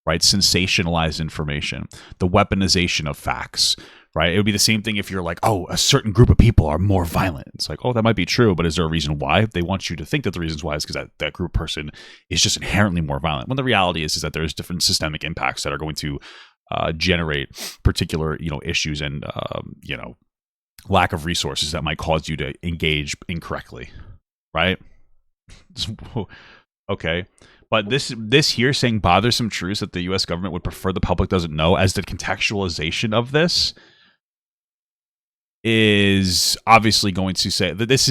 right? Sensationalized information, the weaponization of facts. Right? It would be the same thing if you're like, oh, a certain group of people are more violent. It's like, oh, that might be true, but is there a reason why? They want you to think that the reasons why is because that group person is just inherently more violent. When the reality is that there's different systemic impacts that are going to generate particular, issues and, lack of resources that might cause you to engage incorrectly. Right? Okay. But this here saying bothersome truths that the U.S. government would prefer the public doesn't know as the contextualization of this is obviously going to say that this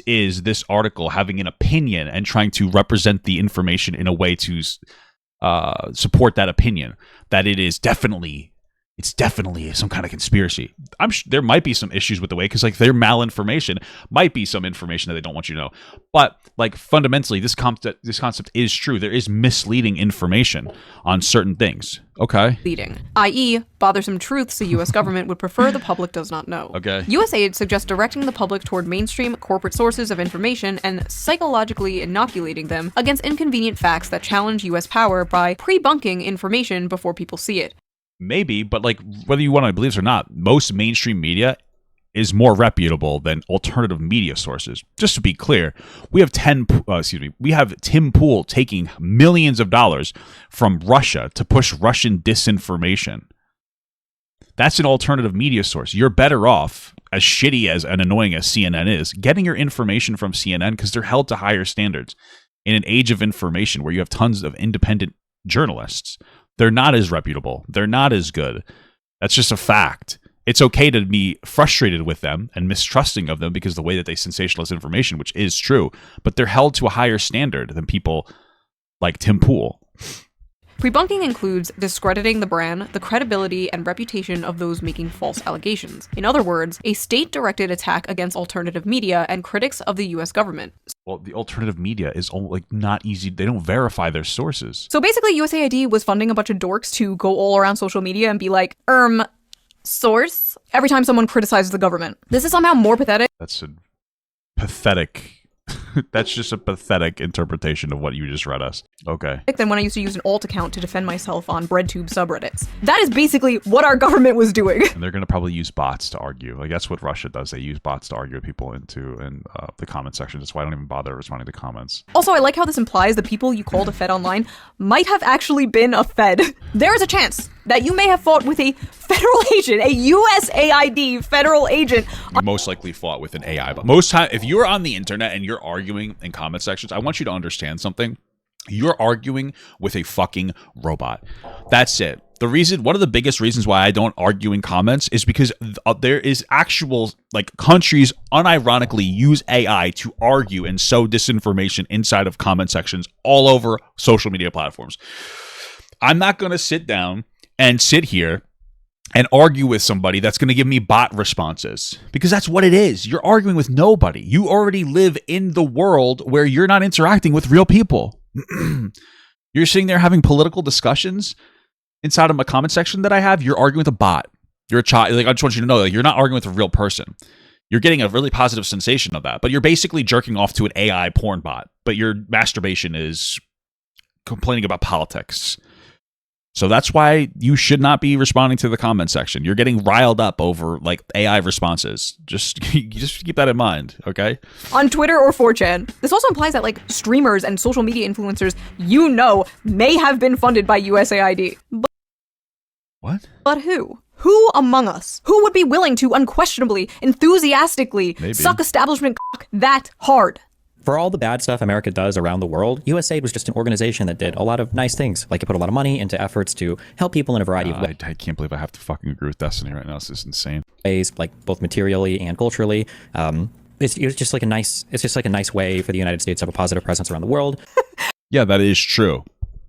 is this article having an opinion and trying to represent the information in a way to support that opinion, that it is definitely it's definitely some kind of conspiracy. There might be some issues with the way, because like their malinformation might be some information that they don't want you to know. But like fundamentally, this concept is true. There is misleading information on certain things. Okay. Leading, i.e., bothersome truths the U.S. government would prefer the public does not know. Okay. USAID suggests directing the public toward mainstream corporate sources of information and psychologically inoculating them against inconvenient facts that challenge U.S. power by pre-bunking information before people see it. Maybe, but like whether you want to believe this or not, most mainstream media is more reputable than alternative media sources. Just to be clear, we have Tim Pool taking millions of dollars from Russia to push Russian disinformation. That's an alternative media source. You're better off, as shitty as and annoying as CNN is, getting your information from CNN because they're held to higher standards. In an age of information where you have tons of independent journalists, they're not as reputable. They're not as good. That's just a fact. It's okay to be frustrated with them and mistrusting of them because of the way that they sensationalize information, which is true, but they're held to a higher standard than people like Tim Pool. Pre-bunking includes discrediting the brand, the credibility, and reputation of those making false allegations. In other words, a state-directed attack against alternative media and critics of the U.S. government. Well, the alternative media is not easy. They don't verify their sources. So basically, USAID was funding a bunch of dorks to go all around social media and be like, source? Every time someone criticizes the government. This is somehow more pathetic. That's a pathetic... That's just a pathetic interpretation of what you just read us. Okay. Than when I used to use an alt account to defend myself on BreadTube subreddits. That is basically what our government was doing. And they're going to probably use bots to argue. Like, that's what Russia does. They use bots to argue people in the comment section. That's why I don't even bother responding to comments. Also, I like how this implies the people you called a Fed online might have actually been a Fed. There is a chance that you may have fought with a federal agent, a USAID federal agent. You most likely fought with an AI. But most time, if you're on the internet and you're arguing in comment sections, I want you to understand something. You're arguing with a fucking robot. That's it. One of the biggest reasons why I don't argue in comments is because there is actual, like, countries unironically use AI to argue and sow disinformation inside of comment sections all over social media platforms. I'm not going to sit down and sit here and argue with somebody that's going to give me bot responses, because that's what it is. You're arguing with nobody. You already live in the world where you're not interacting with real people. You're sitting there having political discussions inside of my comment section that I have. You're arguing with a bot. You're a child. Like, I just want you to know that you're not arguing with a real person. You're getting a really positive sensation of that, but you're basically jerking off to an AI porn bot. But your masturbation is complaining about politics. So that's why you should not be responding to the comment section. You're getting riled up over like AI responses. Just keep that in mind, okay? On Twitter or 4chan. This also implies that like streamers and social media influencers, may have been funded by USAID. What? But who? Who among us? Who would be willing to unquestionably, enthusiastically suck establishment cock that hard? For all the bad stuff America does around the world, USAID was just an organization that did a lot of nice things. Like, it put a lot of money into efforts to help people in a variety of ways. I can't believe I have to fucking agree with Destiny right now. This is insane. Like both materially and culturally. It's just like a nice way for the United States to have a positive presence around the world. Yeah, that is true.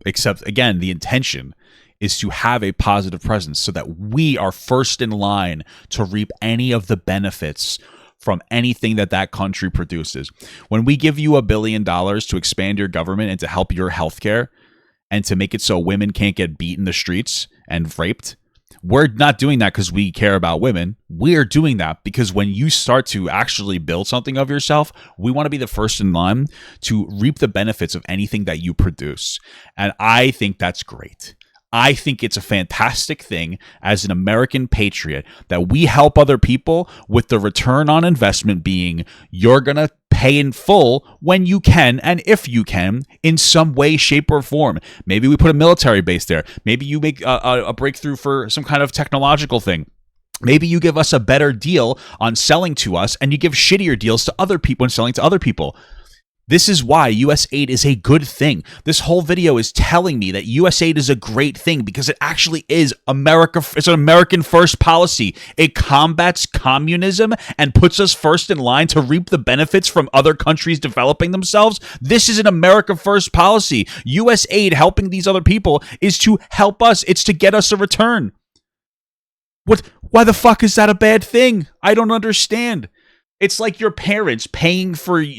Except, again, the intention is to have a positive presence so that we are first in line to reap any of the benefits from anything that country produces. When we give you $1 billion to expand your government and to help your healthcare and to make it so women can't get beat in the streets and raped, we're not doing that because we care about women. We're doing that because when you start to actually build something of yourself, we want to be the first in line to reap the benefits of anything that you produce. And I think that's great. I think it's a fantastic thing as an American patriot that we help other people with the return on investment being you're going to pay in full when you can and if you can in some way, shape, or form. Maybe we put a military base there. Maybe you make a breakthrough for some kind of technological thing. Maybe you give us a better deal on selling to us and you give shittier deals to other people when selling to other people. This is why USAID is a good thing. This whole video is telling me that USAID is a great thing because it actually is America. It's an American first policy. It combats communism and puts us first in line to reap the benefits from other countries developing themselves. This is an America first policy. USAID helping these other people is to help us. It's to get us a return. What? Why the fuck is that a bad thing? I don't understand. It's like your parents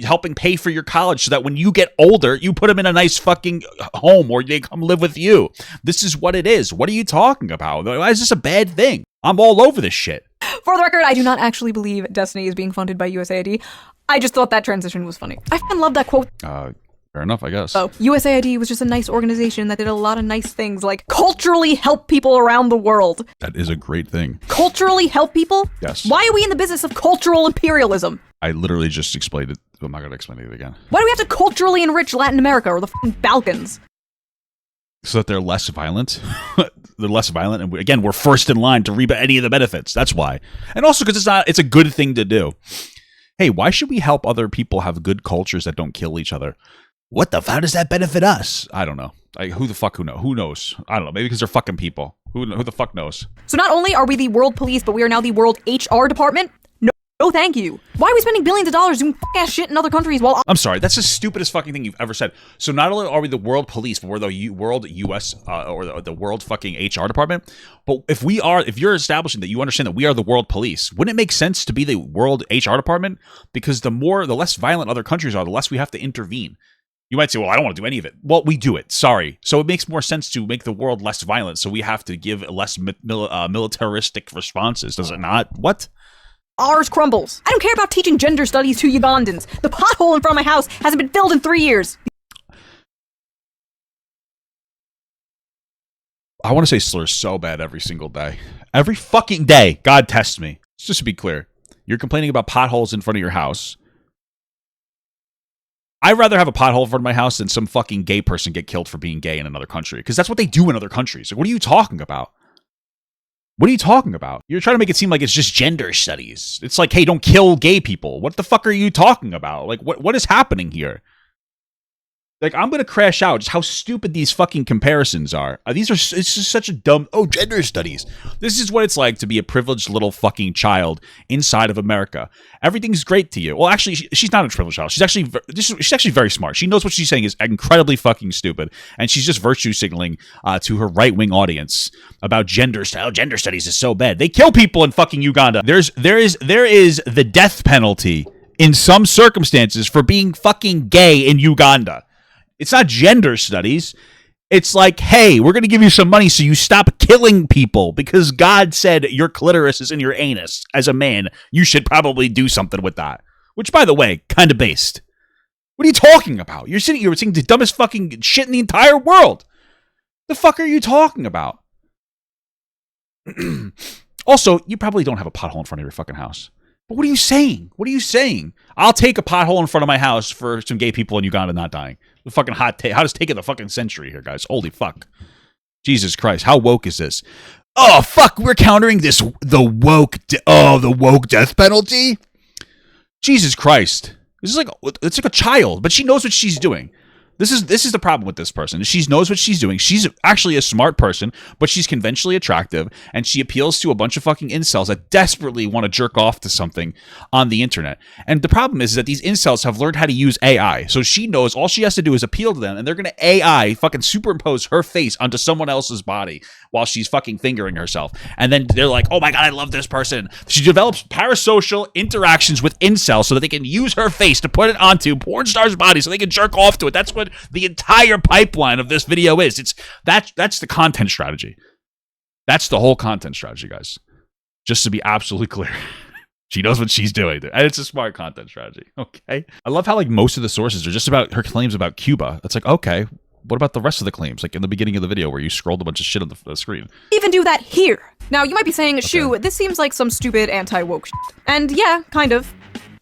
helping pay for your college so that when you get older, you put them in a nice fucking home or they come live with you. This is what it is. What are you talking about? Why is this a bad thing? I'm all over this shit. For the record, I do not actually believe Destiny is being funded by USAID. I just thought that transition was funny. I fucking love that quote. Fair enough, I guess. Oh, USAID was just a nice organization that did a lot of nice things, like culturally help people around the world. That is a great thing. Culturally help people? Yes. Why are we in the business of cultural imperialism? I literally just explained it. I'm not going to explain it again. Why do we have to culturally enrich Latin America or the fucking Balkans? So that they're less violent. They're less violent, and again, we're first in line to reap any of the benefits. That's why. And also because it's a good thing to do. Hey, why should we help other people have good cultures that don't kill each other? How does that benefit us? I don't know. Who knows? I don't know. Maybe because they're fucking people. Who the fuck knows? So not only are we the world police, but we are now the world HR department? No, thank you. Why are we spending billions of dollars doing ass shit in other countries while... I'm sorry. That's the stupidest fucking thing you've ever said. So not only are we the world police, but we're the world US or the world fucking HR department. But if you're establishing that you understand that we are the world police, wouldn't it make sense to be the world HR department? Because the less violent other countries are, the less we have to intervene. You might say, well, I don't want to do any of it. Well, we do it. Sorry. So it makes more sense to make the world less violent. So we have to give less militaristic responses. Does it not? What? Ours crumbles. I don't care about teaching gender studies to Ugandans. The pothole in front of my house hasn't been filled in 3 years. I want to say slurs so bad every single day. Every fucking day. God tests me. Just to be clear. You're complaining about potholes in front of your house. I'd rather have a pothole in front of my house than some fucking gay person get killed for being gay in another country. Because that's what they do in other countries. Like, what are you talking about? What are you talking about? You're trying to make it seem like it's just gender studies. It's like, hey, don't kill gay people. What the fuck are you talking about? Like, what is happening here? Like, I'm going to crash out just how stupid these fucking comparisons are. It's just such a dumb, gender studies. This is what it's like to be a privileged little fucking child inside of America. Everything's great to you. Well, actually, she's not a privileged child. She's actually very smart. She knows what she's saying is incredibly fucking stupid. And she's just virtue signaling to her right-wing audience about gender studies is so bad. They kill people in fucking Uganda. There is the death penalty in some circumstances for being fucking gay in Uganda. It's not gender studies. It's like, hey, we're going to give you some money so you stop killing people because God said your clitoris is in your anus. As a man, you should probably do something with that. Which, by the way, kind of based. What are you talking about? You're saying the dumbest fucking shit in the entire world. The fuck are you talking about? Also, you probably don't have a pothole in front of your fucking house. But what are you saying? What are you saying? I'll take a pothole in front of my house for some gay people in Uganda not dying. The fucking hottest take of the fucking century here, guys. Holy fuck. Jesus Christ. How woke is this? Oh, fuck. We're countering the woke death penalty? Jesus Christ. It's like a child, but she knows what she's doing. This is the problem with this person. She knows what she's doing. She's actually a smart person, but she's conventionally attractive, and she appeals to a bunch of fucking incels that desperately want to jerk off to something on the internet. And the problem is that these incels have learned how to use AI. So she knows all she has to do is appeal to them, and they're going to AI fucking superimpose her face onto someone else's body while she's fucking fingering herself. And then they're like, oh my God, I love this person. She develops parasocial interactions with incels so that they can use her face to put it onto porn stars' bodies so they can jerk off to it. That's what the entire pipeline of this video is. That's the content strategy. That's the whole content strategy, guys. Just to be absolutely clear. She knows what she's doing. And it's a smart content strategy. Okay. I love how like most of the sources are just about her claims about Cuba. It's like, okay, what about the rest of the claims? Like in the beginning of the video where you scrolled a bunch of shit on the screen. Even do that here. Now, you might be saying, Shu, this seems like some stupid anti-woke shit. And yeah, kind of.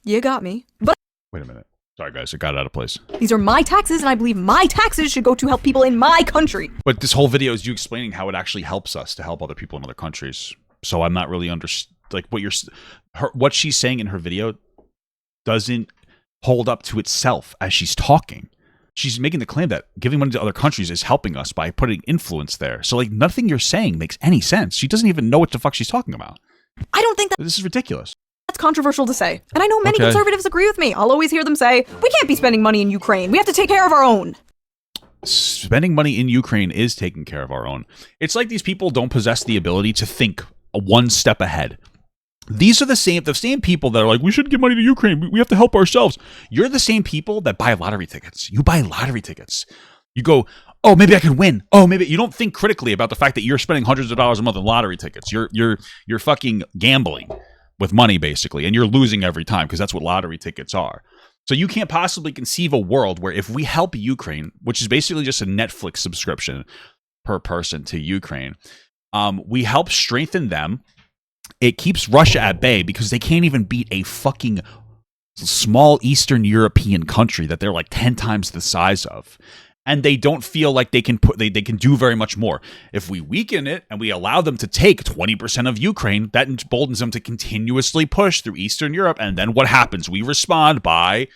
You got me. But wait a minute. Sorry, guys. It got out of place. These are my taxes, and I believe my taxes should go to help people in my country. But this whole video is you explaining how it actually helps us to help other people in other countries. So I'm not really like what she's saying in her video doesn't hold up to itself as she's talking. She's making the claim that giving money to other countries is helping us by putting influence there. So like nothing you're saying makes any sense. She doesn't even know what the fuck she's talking about. I don't think This is ridiculous. that's controversial to say. And I know many conservatives agree with me. I'll always hear them say, we can't be spending money in Ukraine. We have to take care of our own. Spending money in Ukraine is taking care of our own. It's like these people don't possess the ability to think one step ahead. These are the same people that are like, we shouldn't give money to Ukraine. We have to help ourselves. You're the same people that buy lottery tickets. You buy lottery tickets. You go, oh, maybe I can win. Oh, maybe you don't think critically about the fact that you're spending hundreds of dollars a month on lottery tickets. You're fucking gambling with money basically, and you're losing every time because that's what lottery tickets are. So you can't possibly conceive a world where if we help Ukraine, which is basically just a Netflix subscription per person to Ukraine, we help strengthen them. It keeps Russia at bay because they can't even beat a fucking small Eastern European country that they're like 10 times the size of. And they don't feel like they can do very much more. If we weaken it and we allow them to take 20% of Ukraine, that emboldens them to continuously push through Eastern Europe. And then what happens? We respond by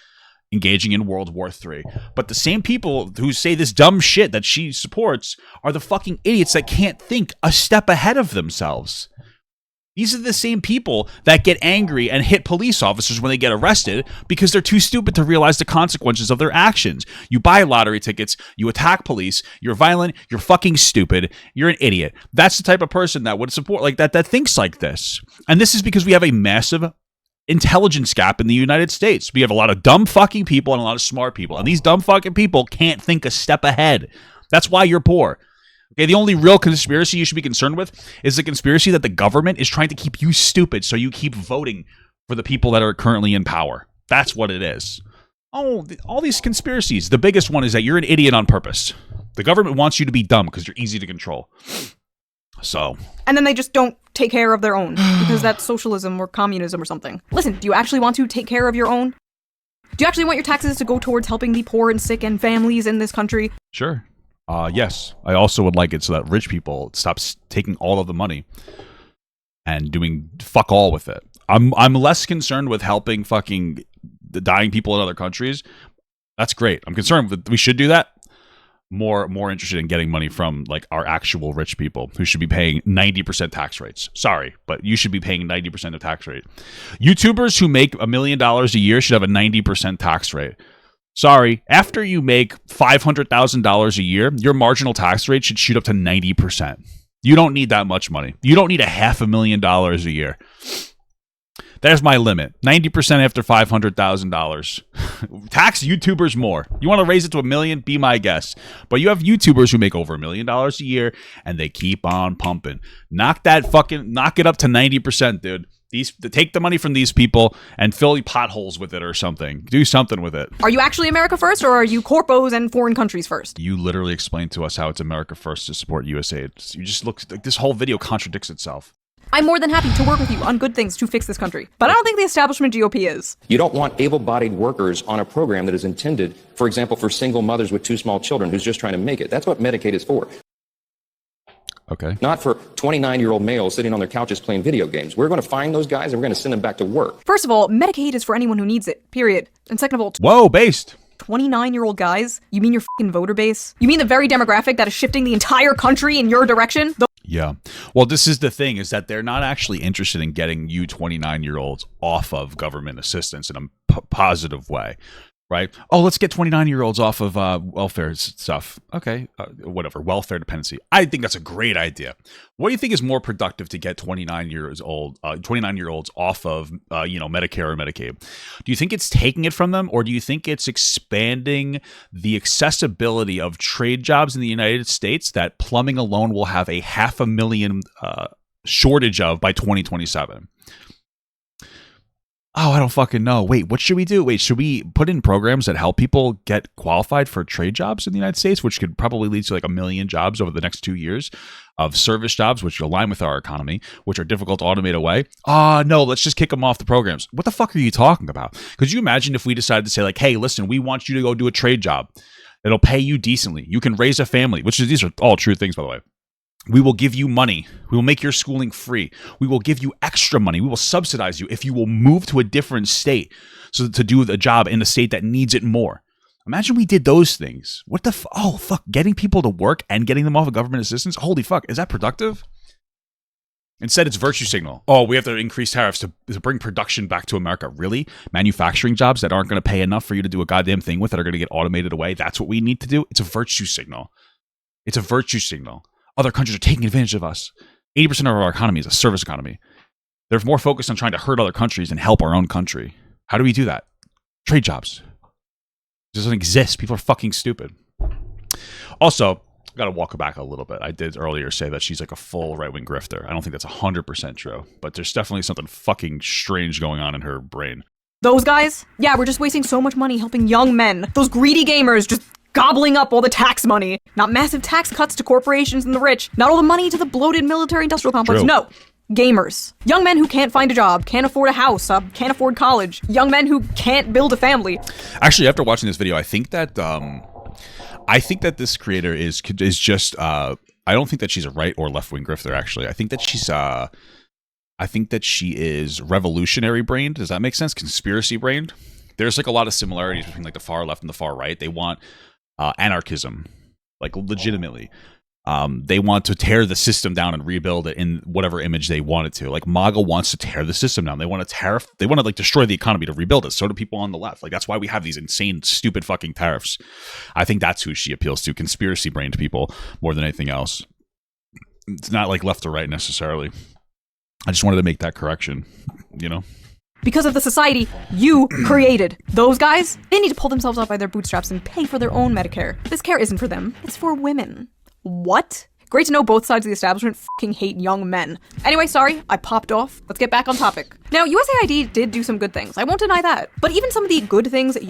engaging in World War III. But the same people who say this dumb shit that she supports are the fucking idiots that can't think a step ahead of themselves. These are the same people that get angry and hit police officers when they get arrested because they're too stupid to realize the consequences of their actions. You buy lottery tickets, you attack police, you're violent, you're fucking stupid, you're an idiot. That's the type of person that would support like that thinks like this. And this is because we have a massive intelligence gap in the United States. We have a lot of dumb fucking people and a lot of smart people. And these dumb fucking people can't think a step ahead. That's why you're poor. Okay, the only real conspiracy you should be concerned with is the conspiracy that the government is trying to keep you stupid so you keep voting for the people that are currently in power. That's what it is. Oh, all these conspiracies. The biggest one is that you're an idiot on purpose. The government wants you to be dumb because you're easy to control. So. And then they just don't take care of their own because that's socialism or communism or something. Listen, do you actually want to take care of your own? Do you actually want your taxes to go towards helping the poor and sick and families in this country? Sure. Yes, I also would like it so that rich people stop taking all of the money and doing fuck all with it. I'm less concerned with helping fucking the dying people in other countries. That's great. I'm concerned that we should do that. More interested in getting money from like our actual rich people who should be paying 90% tax rates. Sorry, but you should be paying 90% of tax rate. YouTubers who make $1 million a year should have a 90% tax rate. Sorry, after you make $500,000 a year, your marginal tax rate should shoot up to 90%. You don't need that much money. You don't need $500,000 a year. There's my limit. 90% after $500,000. Tax YouTubers more. You want to raise it to $1 million? Be my guest. But you have YouTubers who make over $1 million a year, and they keep on pumping. Knock it up to 90%, dude. Take the money from these people and fill potholes with it or something. Do something with it. Are you actually America first, or are you corpos and foreign countries first? You literally explained to us how it's America first to support USAID. You just look like this whole video contradicts itself. I'm more than happy to work with you on good things to fix this country, but I don't think the establishment GOP is. You don't want able-bodied workers on a program that is intended, for example, for single mothers with 2 small children who's just trying to make it. That's what Medicaid is for. Okay. Not for 29-year-old males sitting on their couches playing video games. We're going to find those guys and we're going to send them back to work. First of all, Medicaid is for anyone who needs it, period. And second of all, whoa, based. 29-year-old guys? You mean your fucking voter base? You mean the very demographic that is shifting the entire country in your direction? Yeah. Well, this is the thing, is that they're not actually interested in getting you 29-year-olds off of government assistance in a positive way. Right? Oh, let's get 29-year-olds off of welfare stuff. Okay, whatever, welfare dependency. I think that's a great idea. What do you think is more productive to get 29-year-olds off of, Medicare or Medicaid? Do you think it's taking it from them, or do you think it's expanding the accessibility of trade jobs in the United States that plumbing alone will have a 500,000 shortage of by 2027? Oh, I don't fucking know. Wait, what should we do? Wait, should we put in programs that help people get qualified for trade jobs in the United States, which could probably lead to like 1 million jobs over the next 2 years of service jobs, which align with our economy, which are difficult to automate away? No, let's just kick them off the programs. What the fuck are you talking about? Could you imagine if we decided to say like, hey, listen, we want you to go do a trade job. It'll pay you decently. You can raise a family, these are all true things, by the way. We will give you money. We will make your schooling free. We will give you extra money. We will subsidize you if you will move to a different state so to do the job in the state that needs it more. Imagine we did those things. What the fuck, getting people to work and getting them off of government assistance? Holy fuck, is that productive? Instead, it's virtue signal. Oh, we have to increase tariffs to bring production back to America. Really? Manufacturing jobs that aren't going to pay enough for you to do a goddamn thing with that are going to get automated away? That's what we need to do? It's a virtue signal. It's a virtue signal. Other countries are taking advantage of us. 80% of our economy is a service economy. They're more focused on trying to hurt other countries and help our own country. How do we do that? Trade jobs. It doesn't exist. People are fucking stupid. Also, I got to walk back a little bit. I did earlier say that she's like a full right-wing grifter. I don't think that's 100% true, but there's definitely something fucking strange going on in her brain. Those guys? Yeah, we're just wasting so much money helping young men. Those greedy gamers just gobbling up all the tax money. Not massive tax cuts to corporations and the rich. Not all the money to the bloated military-industrial complex. True. No. Gamers. Young men who can't find a job, can't afford a house, can't afford college. Young men who can't build a family. Actually, after watching this video, I think that this creator is just I don't think that she's a right or left wing grifter. Actually, I think that she is revolutionary brained. Does that make sense? Conspiracy brained. There's like a lot of similarities between like the far left and the far right. They want anarchism, like legitimately. They want to tear the system down and rebuild it in whatever image they want it to. Like MAGA wants to tear the system down. They want to like destroy the economy to rebuild it. So do people on the left. Like that's why we have these insane, stupid fucking tariffs. I think that's who she appeals to. Conspiracy brained people more than anything else. It's not like left or right necessarily. I just wanted to make that correction, you know? Because of the society you created. Those guys, they need to pull themselves up by their bootstraps and pay for their own Medicare. This care isn't for them. It's for women. What? Great to know both sides of the establishment fucking hate young men. Anyway, sorry, I popped off. Let's get back on topic. Now, USAID did do some good things. I won't deny that. But even some of the good things that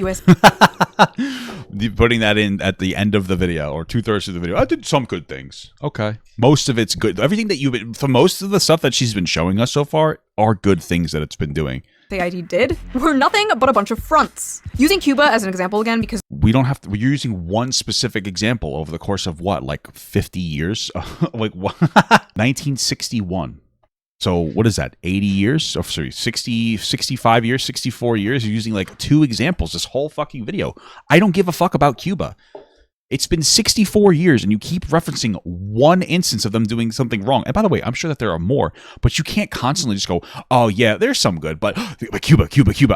Putting that in at the end of the video or 2/3 of the video. I did some good things. Okay. Most of it's good. Everything that for most of the stuff that she's been showing us so far are good things that it's been doing. USAID did were nothing but a bunch of fronts. Using Cuba as an example again because we don't have to, we're using one specific example over the course of what, like 50 years? Like what? 1961. So what is that? 80 years? Oh, sorry, 60, 65 years, 64 years. You're using like two examples this whole fucking video. I don't give a fuck about Cuba. It's been 64 years and you keep referencing one instance of them doing something wrong. And by the way, I'm sure that there are more, but you can't constantly just go, oh yeah, there's some good, but Cuba.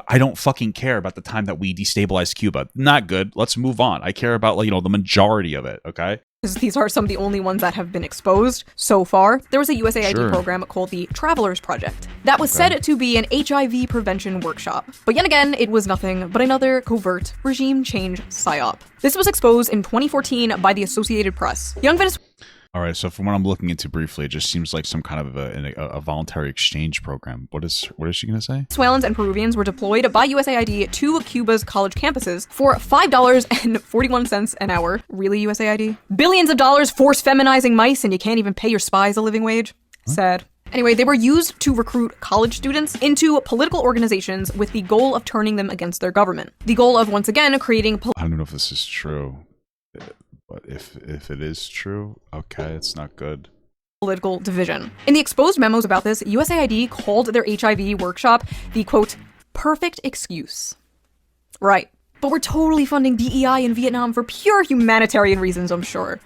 I don't fucking care about the time that we destabilized Cuba. Not good. Let's move on. I care about, the majority of it, okay? these are some of the only ones that have been exposed so far. There was a USAID program called the Travelers Project that was said to be an HIV prevention workshop. But yet again, it was nothing but another covert regime change psyop. This was exposed in 2014 by the Associated Press. Young Venezuelan. All right, so from what I'm looking into briefly, it just seems like some kind of a voluntary exchange program. What is she going to say? Venezuelans and Peruvians were deployed by USAID to Cuba's college campuses for $5.41 an hour. Really, USAID? Billions of dollars force feminizing mice, and you can't even pay your spies a living wage? Sad. Anyway, they were used to recruit college students into political organizations with the goal of turning them against their government. The goal of, once again, creating... I don't know if this is true. But if it is true, okay, it's not good. Political division. In the exposed memos about this, USAID called their HIV workshop the, quote, perfect excuse. Right. But we're totally funding DEI in Vietnam for pure humanitarian reasons, I'm sure.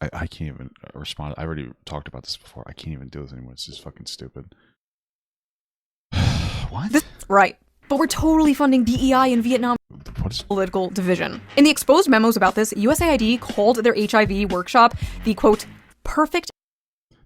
I can't even respond. I already talked about this before. I can't even do this anymore. It's just fucking stupid. What? Right. But we're totally funding DEI in Vietnam. What is political division. In the exposed memos about this, USAID called their HIV workshop the, quote, perfect...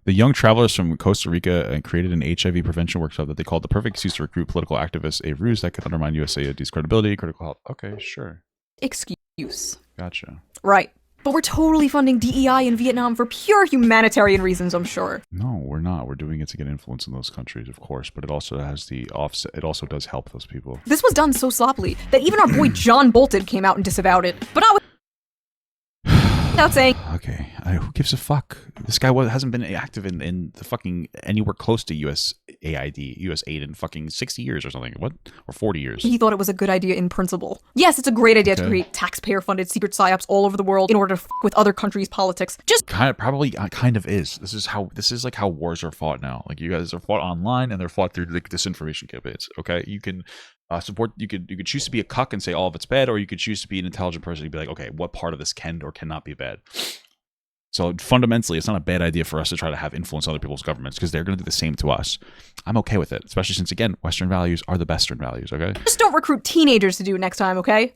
The young travelers from Costa Rica created an HIV prevention workshop that they called the perfect excuse to recruit political activists, a ruse that could undermine USAID's credibility, critical health. Okay, sure. Excuse. Gotcha. Right. But we're totally funding DEI in Vietnam for pure humanitarian reasons, I'm sure. No, we're not. We're doing it to get influence in those countries, of course, but it also has the offset. It also does help those people. This was done so sloppily that even our boy John Bolton came out and disavowed it, but not without saying... Okay, who gives a fuck? This guy hasn't been active in the fucking anywhere close to USAID in fucking 60 years or something. What? Or 40 years. He thought it was a good idea in principle. Yes, it's a great idea to create taxpayer-funded secret psyops all over the world in order to f with other countries' politics. Just kind of is. This is like how wars are fought now. Like you guys are fought online and they're fought through like disinformation campaigns. Okay, you can support. You could choose to be a cuck and say all of it's bad, or you could choose to be an intelligent person and be like, okay, what part of this can or cannot be bad. So fundamentally, it's not a bad idea for us to try to have influence on other people's governments because they're going to do the same to us. I'm okay with it, especially since, again, Western values are the Western values, okay? don't recruit teenagers to do it next time, okay?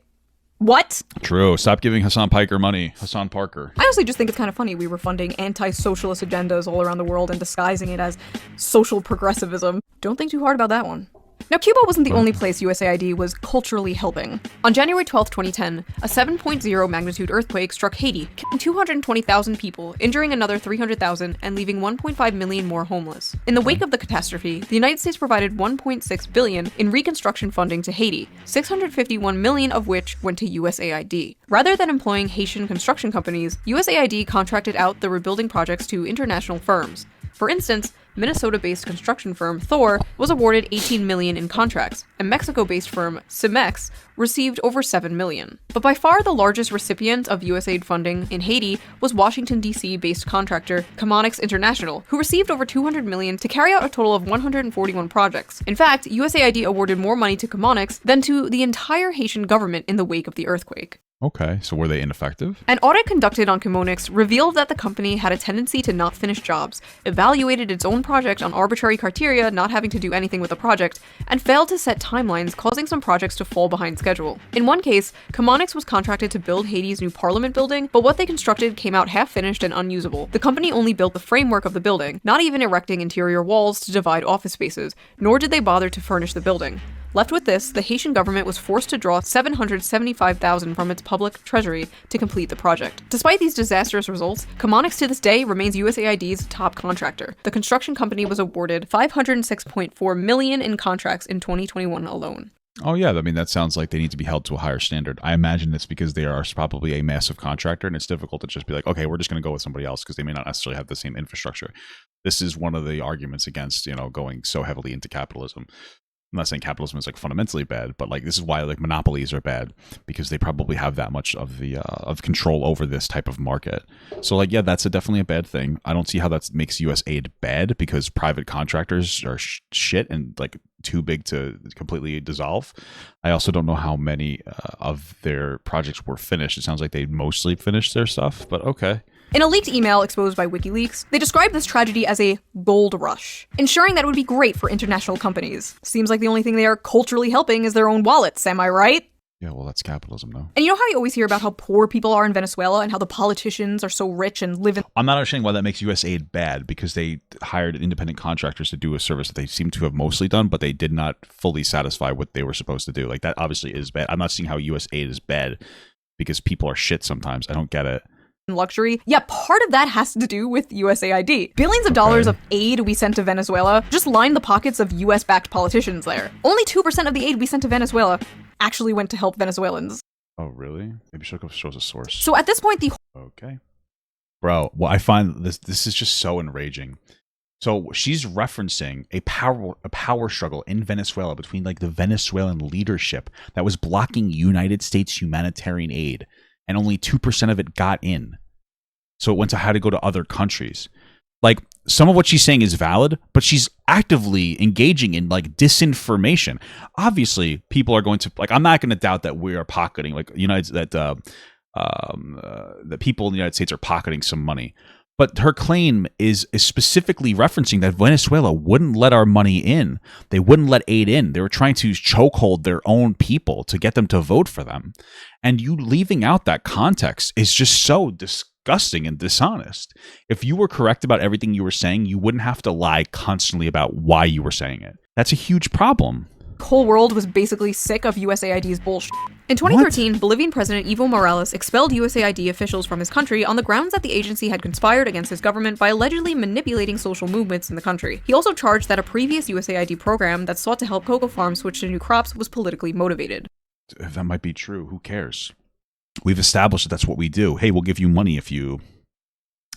What? True. Stop giving Hassan Piker money. Hassan Parker. I honestly just think it's kind of funny we were funding anti-socialist agendas all around the world and disguising it as social progressivism. Don't think too hard about that one. Now, Cuba wasn't the only place USAID was culturally helping. On January 12, 2010, a 7.0 magnitude earthquake struck Haiti, killing 220,000 people, injuring another 300,000, and leaving 1.5 million more homeless. In the wake of the catastrophe, the United States provided $1.6 billion in reconstruction funding to Haiti, $651 million of which went to USAID. Rather than employing Haitian construction companies, USAID contracted out the rebuilding projects to international firms. For instance, Minnesota-based construction firm Thor was awarded $18 million in contracts, and Mexico-based firm Cemex received over $7 million. But by far the largest recipient of USAID funding in Haiti was Washington, D.C.-based contractor Chemonics International, who received over $200 million to carry out a total of 141 projects. In fact, USAID awarded more money to Chemonics than to the entire Haitian government in the wake of the earthquake. Okay, so were they ineffective? An audit conducted on Chemonics revealed that the company had a tendency to not finish jobs, evaluated its own project on arbitrary criteria, not having to do anything with the project, and failed to set timelines, causing some projects to fall behind schedule. In one case, Chemonics was contracted to build Haiti's new parliament building, but what they constructed came out half-finished and unusable. The company only built the framework of the building, not even erecting interior walls to divide office spaces, nor did they bother to furnish the building. Left with this, the Haitian government was forced to draw $775,000 from its public treasury to complete the project. Despite these disastrous results, Chemonics to this day remains USAID's top contractor. The construction company was awarded $506.4 million in contracts in 2021 alone. Oh, yeah. I mean, that sounds like they need to be held to a higher standard. I imagine it's because they are probably a massive contractor, and it's difficult to just be like, okay, we're just going to go with somebody else because they may not necessarily have the same infrastructure. This is one of the arguments against, going so heavily into capitalism. I'm not saying capitalism is like fundamentally bad, but like this is why like monopolies are bad, because they probably have that much of the of control over this type of market. So like, yeah, that's definitely a bad thing. I don't see how that makes US aid bad, because private contractors are shit and like too big to completely dissolve. I also don't know how many of their projects were finished. It sounds like they mostly finished their stuff, but okay. In a leaked email exposed by WikiLeaks, they described this tragedy as a gold rush, ensuring that it would be great for international companies. Seems like the only thing they are culturally helping is their own wallets, am I right? Yeah, well, that's capitalism, though. And you know how you always hear about how poor people are in Venezuela and how the politicians are so rich and live in... I'm not understanding why that makes USAID bad, because they hired independent contractors to do a service that they seem to have mostly done, but they did not fully satisfy what they were supposed to do. Like, that obviously is bad. I'm not seeing how USAID is bad because people are shit sometimes. I don't get it. Luxury. Yeah, part of that has to do with USAID. Billions of dollars of aid we sent to Venezuela just lined the pockets of US-backed politicians there. Only 2% of the aid we sent to Venezuela actually went to help Venezuelans. Oh, really? Maybe show us a source. So at this point, the... Okay. Bro, well, I find this is just so enraging. So she's referencing a power struggle in Venezuela between like the Venezuelan leadership that was blocking United States humanitarian aid, and only 2% of it got in. So it went to how to go to other countries. Like, some of what she's saying is valid, but she's actively engaging in like disinformation. Obviously, people are going to like. I'm not going to doubt that we are pocketing like that people in the United States are pocketing some money. But her claim is specifically referencing that Venezuela wouldn't let our money in. They wouldn't let aid in. They were trying to chokehold their own people to get them to vote for them. And you leaving out that context is just so disgusting and dishonest. If you were correct about everything you were saying, you wouldn't have to lie constantly about why you were saying it. That's a huge problem. whole world was basically sick of USAID's bullshit. In 2013, Bolivian President Evo Morales expelled USAID officials from his country on the grounds that the agency had conspired against his government by allegedly manipulating social movements in the country. He also charged that a previous USAID program that sought to help cocoa farms switch to new crops was politically motivated. If that might be true, who cares? We've established that that's what we do. Hey, we'll give you money if you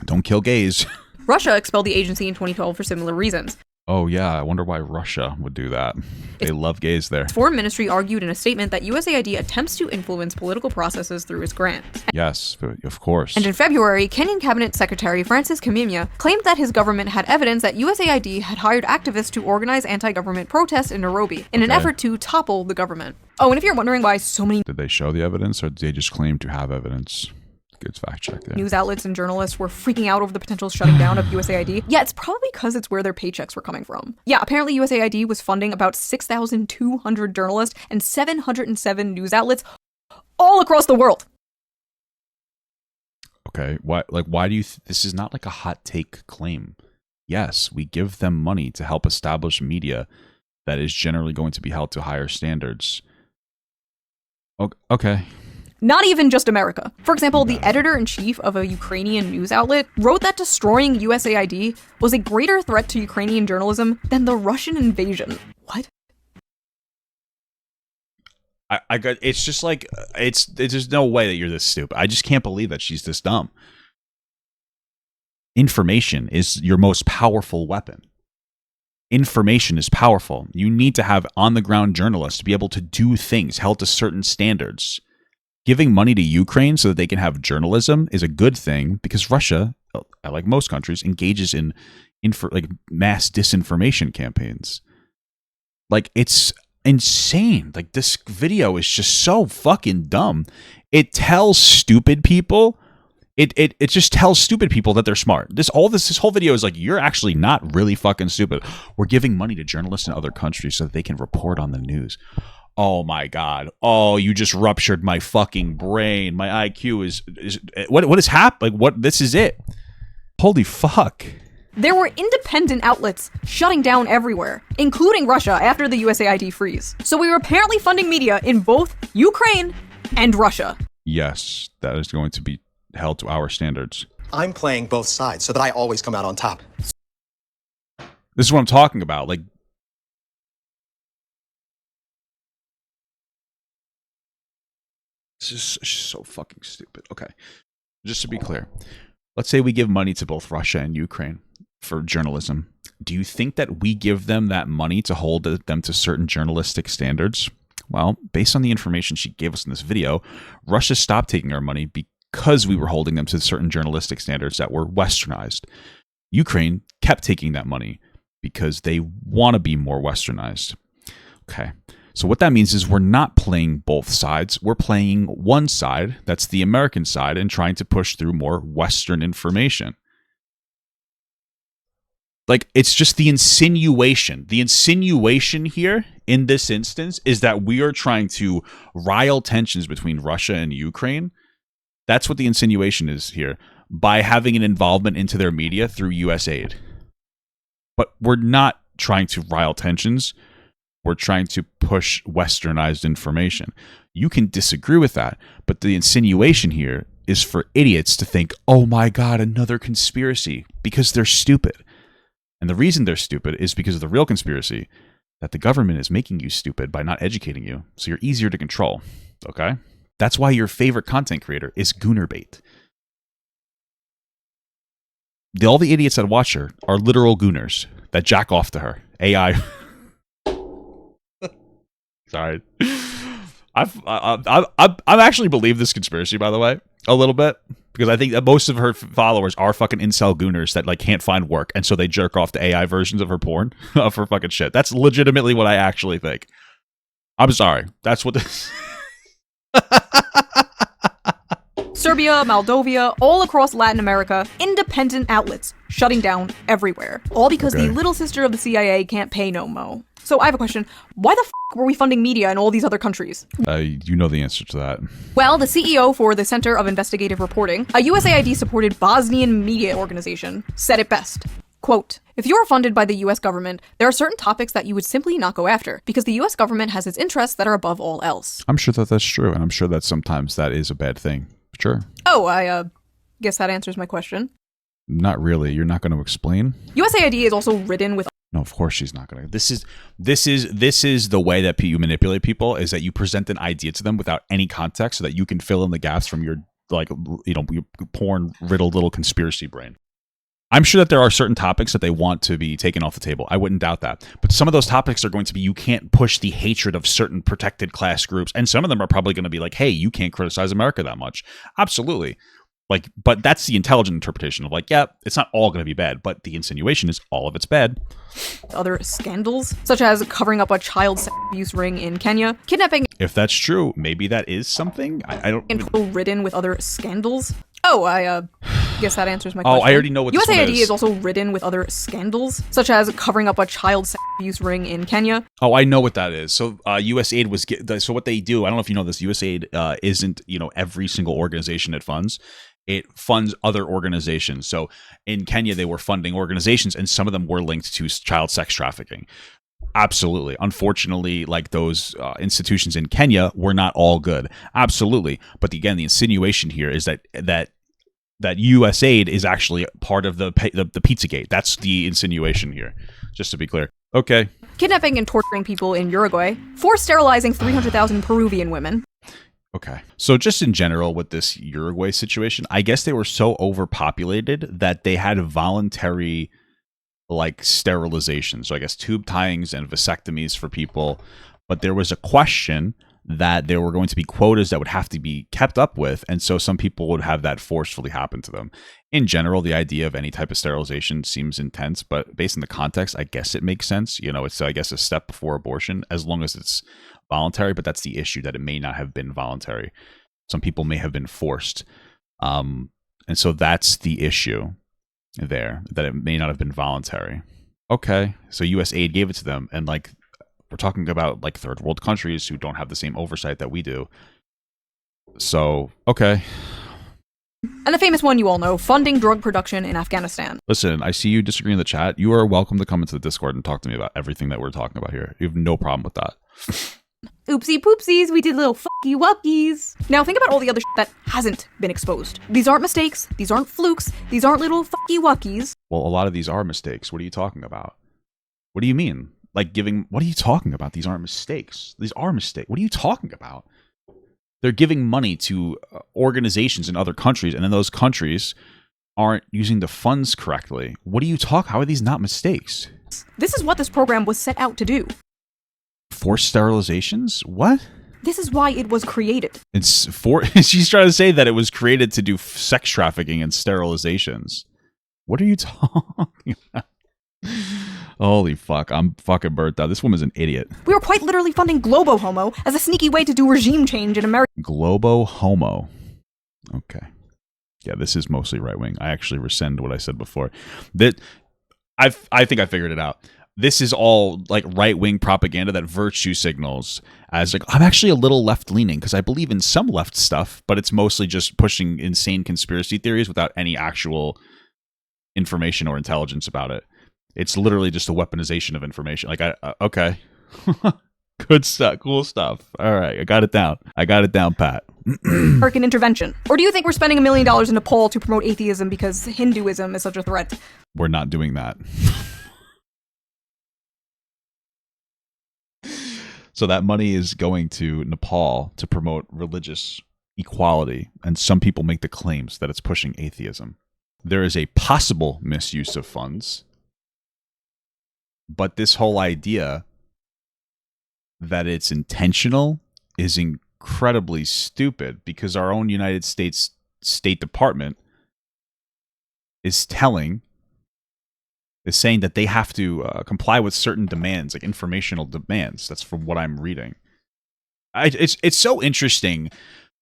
don't kill gays. Russia expelled the agency in 2012 for similar reasons. Oh yeah, I wonder why Russia would do that. They love gays there. Its foreign ministry argued in a statement that USAID attempts to influence political processes through its grants. Yes, of course. And in February, Kenyan Cabinet Secretary Francis Kimimya claimed that his government had evidence that USAID had hired activists to organize anti-government protests in Nairobi in an effort to topple the government. Oh, and if you're wondering why so many Did they show the evidence, or did they just claim to have evidence? Good fact check there. news outlets and journalists were freaking out over the potential shutting down of USAID. Yeah, it's probably because it's where their paychecks were coming from. Yeah, apparently USAID was funding about 6,200 journalists and 707 news outlets, all across the world. Okay, why do you this is not like a hot take claim. Yes, we give them money to help establish media that is generally going to be held to higher standards. Okay. Not even just America. For example, the editor-in-chief of a Ukrainian news outlet wrote that destroying USAID was a greater threat to Ukrainian journalism than the Russian invasion. What? I got. It's just like there's no way that you're this stupid. I just can't believe that she's this dumb. Information is your most powerful weapon. Information is powerful. You need to have on-the-ground journalists to be able to do things held to certain standards. Giving money to Ukraine so that they can have journalism is a good thing because Russia, like most countries, engages in mass disinformation campaigns. Like, it's insane. Like, this video is just so fucking dumb. It tells stupid people. It just tells stupid people that they're smart. This whole video is like, you're actually not really fucking stupid. We're giving money to journalists in other countries so that they can report on the news. Oh my god. Oh, you just ruptured my fucking brain. My IQ is what is happening? Like, what? This is it. Holy fuck. There were independent outlets shutting down everywhere, including Russia after the USAID freeze. So we were apparently funding media in both Ukraine and Russia. Yes, that is going to be held to our standards. I'm playing both sides so that I always come out on top. This is what I'm talking about. Like, this is so fucking stupid. Okay, just to be clear, let's say we give money to both Russia and Ukraine for journalism. Do you think that we give them that money to hold them to certain journalistic standards? Well, based on the information she gave us in this video, Russia stopped taking our money because we were holding them to certain journalistic standards that were westernized. Ukraine kept taking that money because they want to be more westernized. Okay. So what that means is we're not playing both sides. We're playing one side, that's the American side, and trying to push through more Western information. Like, it's just the insinuation. The insinuation here, in this instance, is that we are trying to rile tensions between Russia and Ukraine. That's what the insinuation is here, by having an involvement into their media through US aid. But we're not trying to rile tensions. We're trying to push westernized information. You can disagree with that, but the insinuation here is for idiots to think, oh my god, another conspiracy, because they're stupid. And the reason they're stupid is because of the real conspiracy, that the government is making you stupid by not educating you, so you're easier to control. Okay? That's why your favorite content creator is Goonerbait. All the idiots that watch her are literal gooners that jack off to her. AI. Sorry. I actually believe this conspiracy, by the way, a little bit, because I think that most of her followers are fucking incel gooners that like can't find work, and so they jerk off to AI versions of her porn of her fucking shit. That's legitimately what I actually think. I'm sorry. That's what this. Serbia, Moldova, all across Latin America, independent outlets shutting down everywhere. All because the little sister of the CIA can't pay no mo. So I have a question. Why the f*** were we funding media in all these other countries? You know the answer to that. Well, the CEO for the Center of Investigative Reporting, a USAID-supported Bosnian media organization, said it best. Quote, if you are funded by the US government, there are certain topics that you would simply not go after because the US government has its interests that are above all else. I'm sure that that's true, and I'm sure that sometimes that is a bad thing. Sure. Oh, I guess that answers my question. Not really. You're not going to explain? USAID is also ridden with... No, of course she's not going to. This is the way that you manipulate people, is that you present an idea to them without any context so that you can fill in the gaps from your, like, you know, your porn-riddled little conspiracy brain. I'm sure that there are certain topics that they want to be taken off the table. I wouldn't doubt that. But some of those topics are going to be, you can't push the hatred of certain protected class groups. And some of them are probably going to be like, hey, you can't criticize America that much. Absolutely. Like, but that's the intelligent interpretation of like, yeah, it's not all going to be bad, but the insinuation is all of it's bad. Other scandals, such as covering up a child sex abuse ring in Kenya, kidnapping... If that's true, maybe that is something? I don't... And people ridden with other scandals. Oh, I guess that answers my Oh, question. I already know what this one USAID is. is also ridden with other scandals, such as covering up a child sex abuse ring in Kenya. Oh, I know what that is. So USAID was so what they do. I don't know if you know this. USAID isn't every single organization it funds. It funds other organizations. So in Kenya, they were funding organizations, and some of them were linked to child sex trafficking. Absolutely. Unfortunately, like those institutions in Kenya were not all good. Absolutely. But again, the insinuation here is that USAID is actually part of the Pizzagate. That's the insinuation here, just to be clear. Okay. Kidnapping and torturing people in Uruguay. Forced sterilizing 300,000 Peruvian women. Okay. So just in general with this Uruguay situation, I guess they were so overpopulated that they had voluntary sterilization. So I guess tube tyings and vasectomies for people. But there was a question that there were going to be quotas that would have to be kept up with. And so some people would have that forcefully happen to them. In general, the idea of any type of sterilization seems intense, but based on the context, I guess it makes sense. It's, I guess, a step before abortion, as long as it's voluntary. But that's the issue, that it may not have been voluntary. Some people may have been forced. And so that's the issue there, that it may not have been voluntary. Okay. So USAID gave it to them. And we're talking about third world countries who don't have the same oversight that we do. So, okay. And the famous one you all know, funding drug production in Afghanistan. Listen, I see you disagree in the chat. You are welcome to come into the Discord and talk to me about everything that we're talking about here. You have no problem with that. Oopsie poopsies, we did little fucky wuckies. Now think about all the other shit that hasn't been exposed. These aren't mistakes, these aren't flukes, these aren't little fucky wuckies. Well, a lot of these are mistakes. What are you talking about? What do you mean? What are you talking about? These aren't mistakes. These are mistakes. What are you talking about? They're giving money to organizations in other countries, and then those countries aren't using the funds correctly. What are you talking? How are these not mistakes? This is what this program was set out to do. Forced sterilizations? What? This is why it was created. She's trying to say that it was created to do sex trafficking and sterilizations. What are you talking about? Holy fuck, I'm fucking burnt out. This woman's an idiot. We were quite literally funding Globo Homo as a sneaky way to do regime change in America. Globo Homo. Okay. Yeah, this is mostly right wing. I actually rescind what I said before. I think I figured it out. This is all right wing propaganda that virtue signals as I'm actually a little left leaning because I believe in some left stuff, but it's mostly just pushing insane conspiracy theories without any actual information or intelligence about it. It's literally just a weaponization of information. Okay. Good stuff. Cool stuff. All right. I got it down. Pat. American intervention. Or do you think we're spending $1 million in Nepal to promote atheism because Hinduism is such a threat? We're not doing that. So that money is going to Nepal to promote religious equality. And some people make the claims that it's pushing atheism. There is a possible misuse of funds. But this whole idea that it's intentional is incredibly stupid because our own United States State Department is saying that they have to comply with certain demands, informational demands. That's from what I'm reading. It's so interesting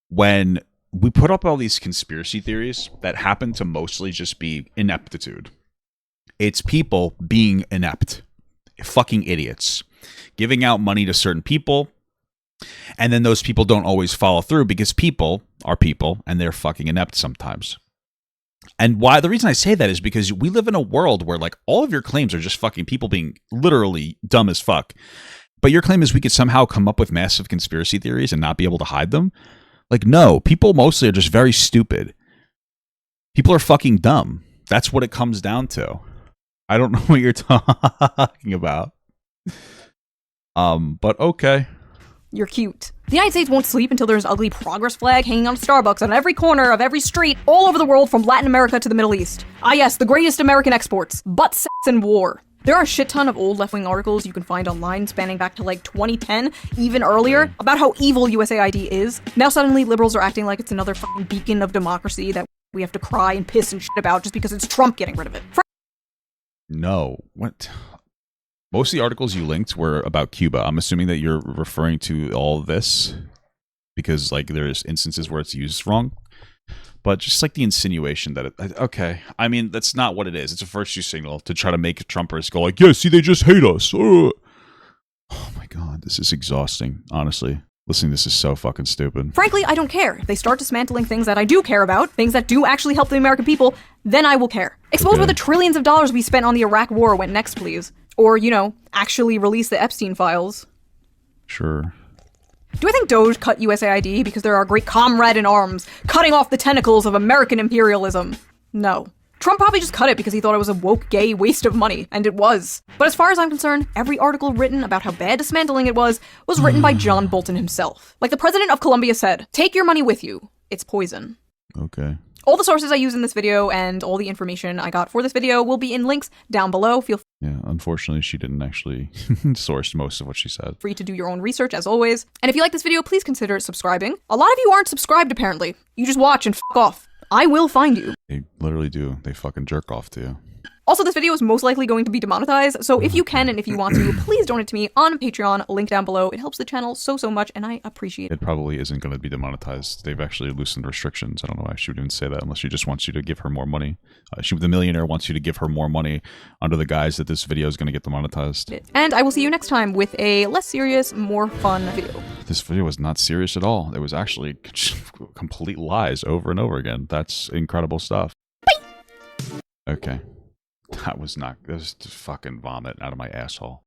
when we put up all these conspiracy theories that happen to mostly just be ineptitude. It's people being inept. Fucking idiots. Giving out money to certain people, and then those people don't always follow through because people are people and they're fucking inept sometimes. And the reason I say that is because we live in a world where all of your claims are just fucking people being literally dumb as fuck. But your claim is we could somehow come up with massive conspiracy theories and not be able to hide them? No, people mostly are just very stupid. People are fucking dumb. That's what it comes down to. I don't know what you're talking about. But okay. You're cute. The United States won't sleep until there's an ugly progress flag hanging on Starbucks on every corner of every street all over the world from Latin America to the Middle East. Ah yes, the greatest American exports. Butt, sex, and war. There are a shit ton of old left-wing articles you can find online spanning back to 2010, even earlier, about how evil USAID is. Now suddenly liberals are acting like it's another fucking beacon of democracy that we have to cry and piss and shit about just because it's Trump getting rid of it. No. What? Most of the articles you linked were about Cuba. I'm assuming that you're referring to all of this because there's instances where it's used wrong. But just like the insinuation that okay, I mean, that's not what it is. It's a virtue signal to try to make Trumpers go like, yeah, see, they just hate us. Oh my God, this is exhausting, honestly. Listening to this is so fucking stupid. Frankly, I don't care. If they start dismantling things that I do care about, things that do actually help the American people, then I will care. Expose where the trillions of dollars we spent on the Iraq war went next, please. Or, you know, actually release the Epstein files. Sure. Do I think Doge cut USAID because they're our great comrade in arms, cutting off the tentacles of American imperialism? No. Trump probably just cut it because he thought it was a woke, gay waste of money, and it was. But as far as I'm concerned, every article written about how bad dismantling it was written by John Bolton himself. Like the president of Colombia said, take your money with you. It's poison. Okay. All the sources I use in this video and all the information I got for this video will be in links down below. Feel Yeah, unfortunately, she didn't actually source most of what she said. free to do your own research, as always. And if you like this video, please consider subscribing. A lot of you aren't subscribed, apparently. You just watch and fuck off. I will find you. They literally do. They fucking jerk off to you. Also, this video is most likely going to be demonetized, so if you can and if you want to, please donate to me on Patreon, link down below. It helps the channel so much, and I appreciate it. It probably isn't going to be demonetized. They've actually loosened restrictions. I don't know why she would even say that unless she just wants you to give her more money. The millionaire wants you to give her more money under the guise that this video is going to get demonetized. And I will see you next time with a less serious, more fun video. This video was not serious at all. It was actually complete lies over and over again. That's incredible stuff. Bye. Okay. That was just fucking vomit out of my asshole.